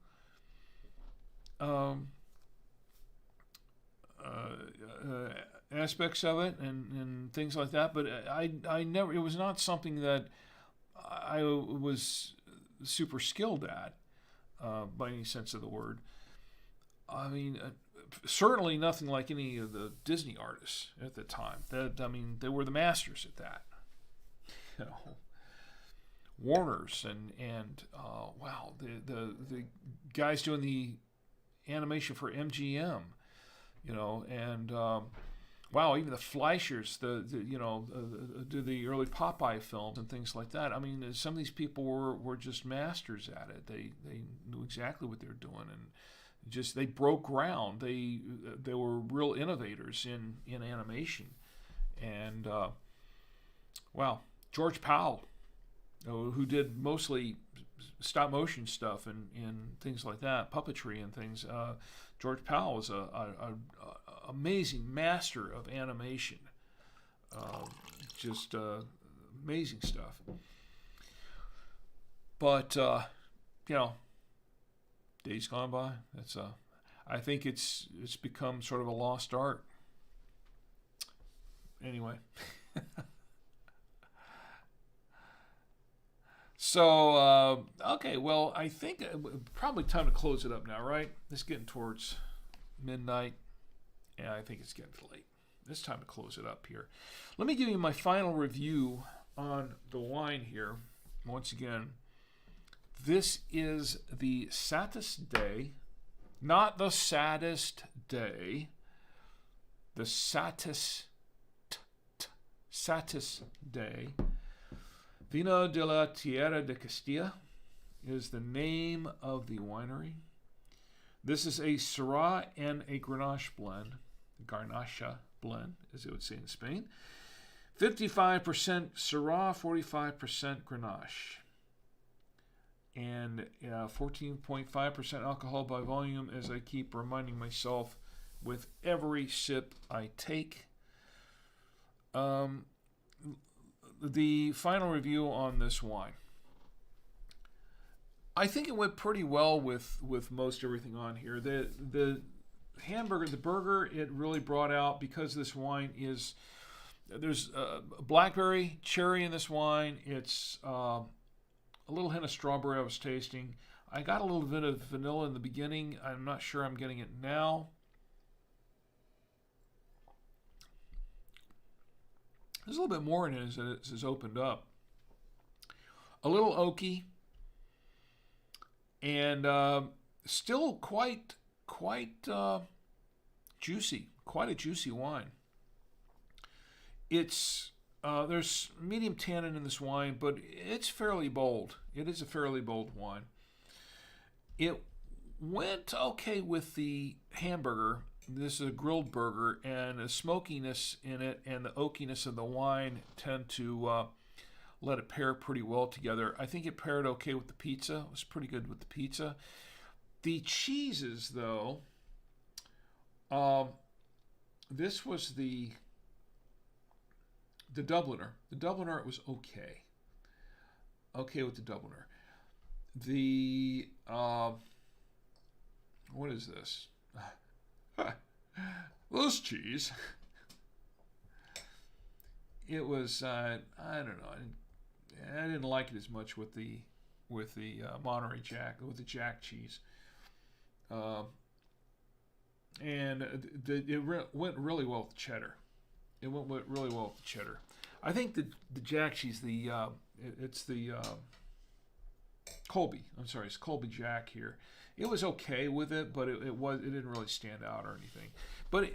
[SPEAKER 2] aspects of it and things like that. But I never. It was not something that I was super skilled at by any sense of the word. I mean, certainly nothing like any of the Disney artists at the time. They were the masters at that. Warner's and wow, the guys doing the animation for MGM, and wow, even the Fleischers, do the early Popeye films and things like that. I mean, some of these people were just masters at it. They knew exactly what they were doing, and they broke ground. They were real innovators in animation, and wow. George Powell, who did mostly stop motion stuff and things like that, puppetry and things. George Powell was a amazing master of animation. Just amazing stuff. But days gone by. I think it's become sort of a lost art. Anyway. So, okay, well, I think probably time to close it up now, right? It's getting towards midnight, and I think it's getting late. It's time to close it up here. Let me give you my final review on the wine here. Once again, this is the Satis Dei, not the saddest day, the Satis Dei. Vino de la Tierra de Castilla is the name of the winery. This is a Syrah and a Grenache blend, Garnacha blend, as they would say in Spain. 55% Syrah, 45% Grenache. And 14.5% alcohol by volume, as I keep reminding myself with every sip I take. The final review on this wine. I think it went pretty well with most everything on here. The hamburger, the burger, it really brought out, because this wine is, there's blackberry, cherry in this wine. It's a little hint of strawberry I was tasting. I got a little bit of vanilla in the beginning. I'm not sure I'm getting it now. There's a little bit more in it as it's opened up. A little oaky, and still quite juicy. Quite a juicy wine. It's there's medium tannin in this wine, but it's fairly bold. It is a fairly bold wine. It went okay with the hamburger. This is a grilled burger, and the smokiness in it and the oakiness of the wine tend to let it pair pretty well together. I think it paired okay with the pizza. It was pretty good with the pizza. The cheeses, though, this was the Dubliner. The Dubliner, it was okay. Okay with the Dubliner. The, what is this? This cheese. It was, I don't know. I didn't like it as much with the Monterey Jack, with the Jack cheese. And it went really well with cheddar. It went really well with the cheddar. I think the Jack cheese, it's the Colby. I'm sorry, it's Colby Jack here. It was okay with it, but it didn't really stand out or anything. But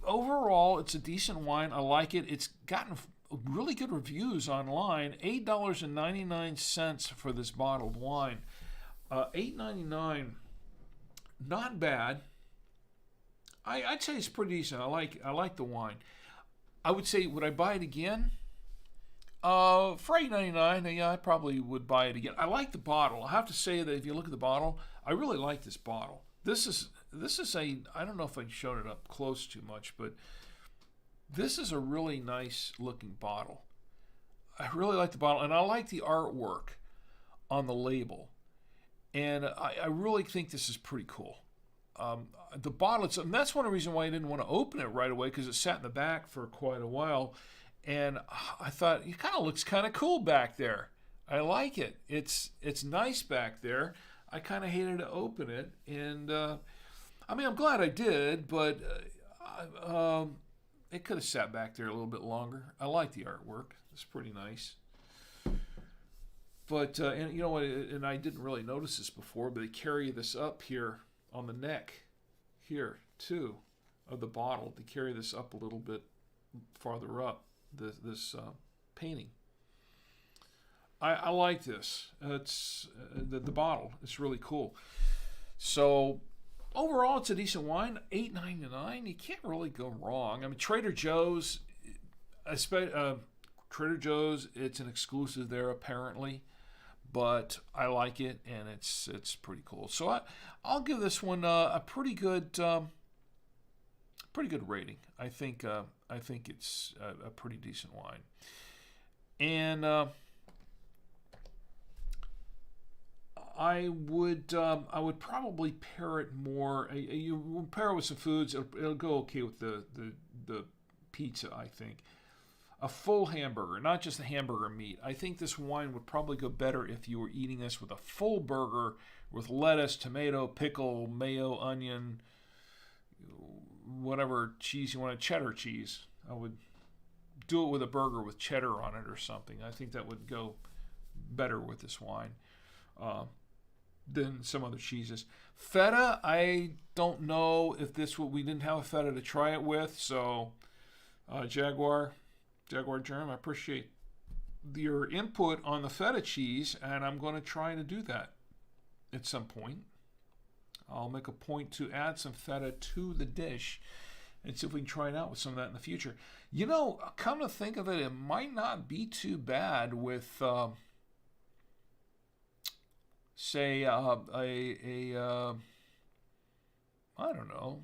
[SPEAKER 2] overall, it's a decent wine. I like it. It's gotten really good reviews online. $8.99 for this bottled wine. $8.99, not bad. I'd say it's pretty decent. I like the wine. I would say, would I buy it again? For $8.99, yeah, I probably would buy it again. I like the bottle. I have to say that if you look at the bottle, I really like this bottle. This is a, I don't know if I showed it up close too much, but this is a really nice looking bottle. I really like the bottle, and I like the artwork on the label. And I really think this is pretty cool. The bottle, and that's one of the reasons why I didn't want to open it right away, because it sat in the back for quite a while. And I thought, it kind of looks kind of cool back there. I like it. It's nice back there. I kind of hated to open it. And, I mean, I'm glad I did, but it could have sat back there a little bit longer. I like the artwork. It's pretty nice. But, and you know what, and I didn't really notice this before, but they carry this up here on the neck, here, too, of the bottle. They carry this up a little bit farther up, this painting. I like this. It's the bottle. It's really cool. So overall, it's a decent wine. $8.99. You can't really go wrong. I mean, Trader Joe's. Trader Joe's. It's an exclusive there apparently, but I like it, and it's pretty cool. So I'll give this one a pretty good rating. I think it's a pretty decent wine, and I would probably pair it more. You pair it with some foods. It'll go okay with the pizza, I think. A full hamburger, not just the hamburger meat. I think this wine would probably go better if you were eating this with a full burger with lettuce, tomato, pickle, mayo, onion, whatever cheese you want, cheddar cheese. I would do it with a burger with cheddar on it or something. I think that would go better with this wine than some other cheeses. Feta, I don't know if we didn't have a feta to try it with, so Jaguar Germ, I appreciate your input on the feta cheese, and I'm going to try to do that at some point. I'll make a point to add some feta to the dish and see if we can try it out with some of that in the future. You know, come to think of it, it might not be too bad with, say, I don't know,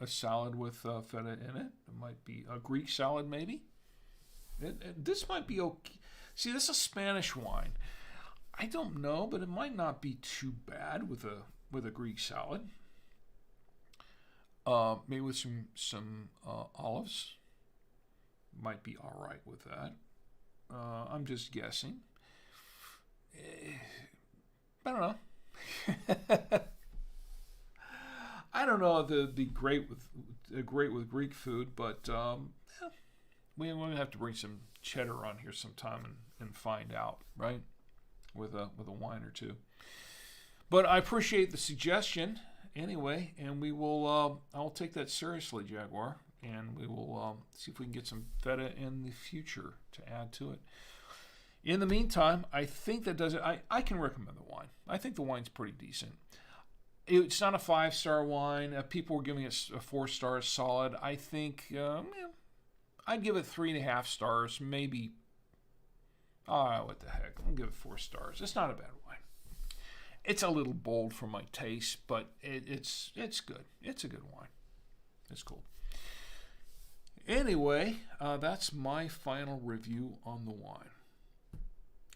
[SPEAKER 2] a salad with feta in it. It might be a Greek salad, maybe. This might be okay. See, this is a Spanish wine. I don't know, but it might not be too bad with a Greek salad. Maybe with some olives. Might be all right with that. I'm just guessing. I don't know. I don't know if it'd be great with Greek food, but we're gonna have to bring some cheddar on here sometime and find out, right? With a wine or two. But I appreciate the suggestion anyway, and we will. I'll take that seriously, Jaguar, and we will see if we can get some feta in the future to add to it. In the meantime, I think that does it. I can recommend the wine. I think the wine's pretty decent. It's not a 5-star wine. People were giving it a 4 stars solid. I think I'd give it 3.5 stars, maybe. What the heck? I'll give it 4 stars. It's not a bad wine. It's a little bold for my taste, but it's good. It's a good wine. It's cool. Anyway, that's my final review on the wine.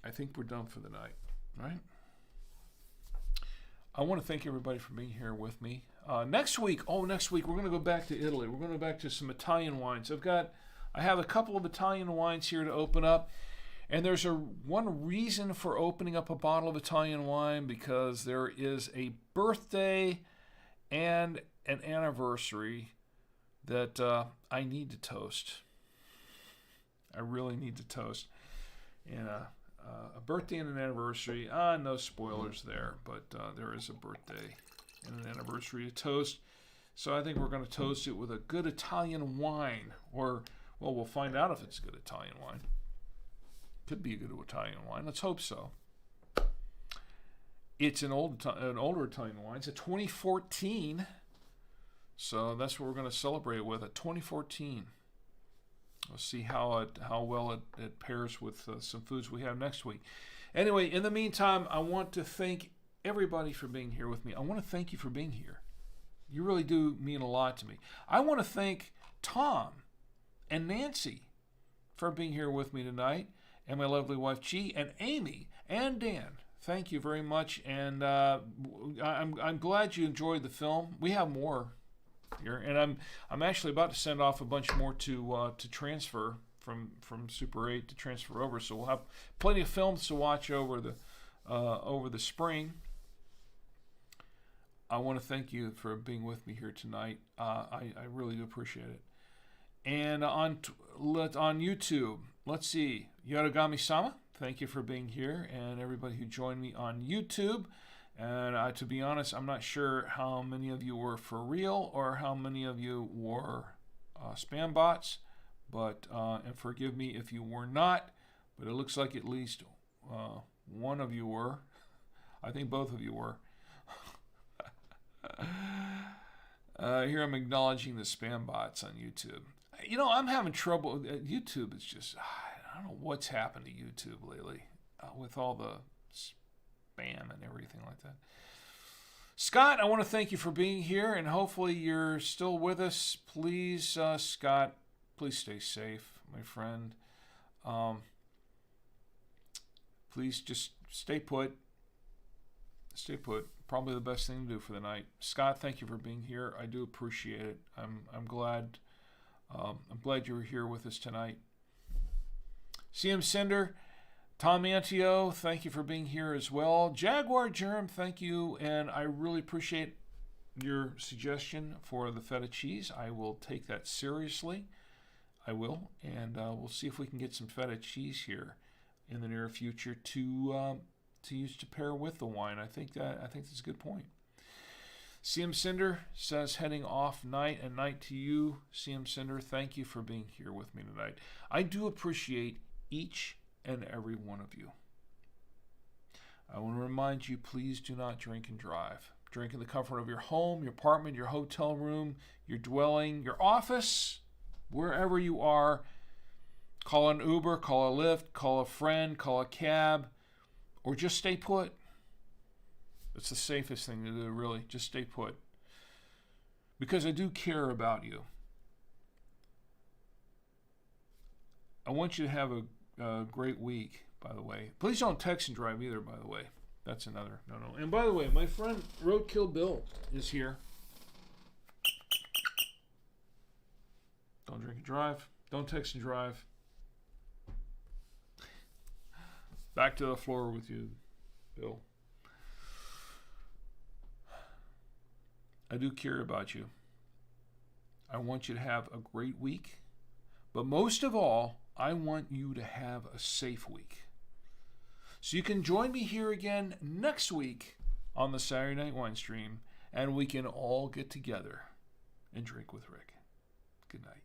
[SPEAKER 2] I think we're done for the night, right? I want to thank everybody for being here with me. Next week we're going to go back to Italy. We're going to go back to some Italian wines. I have a couple of Italian wines here to open up, and there's one reason for opening up a bottle of Italian wine, because there is a birthday and an anniversary that I need to toast. I really need to toast. And a birthday and an anniversary. No spoilers there, but there is a birthday and an anniversary to toast. So I think we're going to toast it with a good Italian wine. Or, well, we'll find out if it's a good Italian wine. Could be a good Italian wine. Let's hope so. It's an older Italian wine. It's a 2014. So that's what we're going to celebrate with, a 2014. We'll see how well it pairs with some foods we have next week. Anyway, in the meantime, I want to thank everybody for being here with me. I want to thank you for being here. You really do mean a lot to me. I want to thank Tom and Nancy for being here with me tonight, and my lovely wife G, and Amy and Dan. Thank you very much, and I'm glad you enjoyed the film. We have more here, and I'm actually about to send off a bunch more to transfer from Super 8 to transfer over, so we'll have plenty of films to watch over the spring. I want to thank you for being with me here tonight. I really do appreciate it. And on YouTube, let's see, Yorogami-sama, thank you for being here, and everybody who joined me on YouTube. And to be honest, I'm not sure how many of you were for real or how many of you were spam bots, but and forgive me if you were not, but it looks like at least one of you were. I think both of you were. Here I'm acknowledging the spam bots on YouTube. You know, I'm having trouble. YouTube is just, I don't know what's happened to YouTube lately with all the spam and everything like that. Scott, I want to thank you for being here, and hopefully you're still with us. Please, Scott, please stay safe, my friend. Please just stay put. Stay put. Probably the best thing to do for the night. Scott, thank you for being here. I do appreciate it. I'm glad. I'm glad you were here with us tonight. CM Cinder, Tom Antio, thank you for being here as well. Jaguar Germ, thank you, and I really appreciate your suggestion for the feta cheese. I will take that seriously. I will, and we'll see if we can get some feta cheese here in the near future to use to pair with the wine. I think that's a good point. CM Cinder says heading off night, and night to you, CM Cinder. Thank you for being here with me tonight. I do appreciate each and every one of you. I want to remind you, please do not drink and drive. Drink in the comfort of your home, your apartment, your hotel room, your dwelling, your office, wherever you are. Call an Uber, call a Lyft, call a friend, call a cab, or just stay put. It's the safest thing to do, really. Just stay put. Because I do care about you. I want you to have a great week, by the way. Please don't text and drive either, by the way. That's another no. And by the way, my friend Roadkill Bill is here. Don't drink and drive. Don't text and drive. Back to the floor with you, Bill. I do care about you. I want you to have a great week. But most of all, I want you to have a safe week. So you can join me here again next week on the Saturday Night Winestream, and we can all get together and drink with Rick. Good night.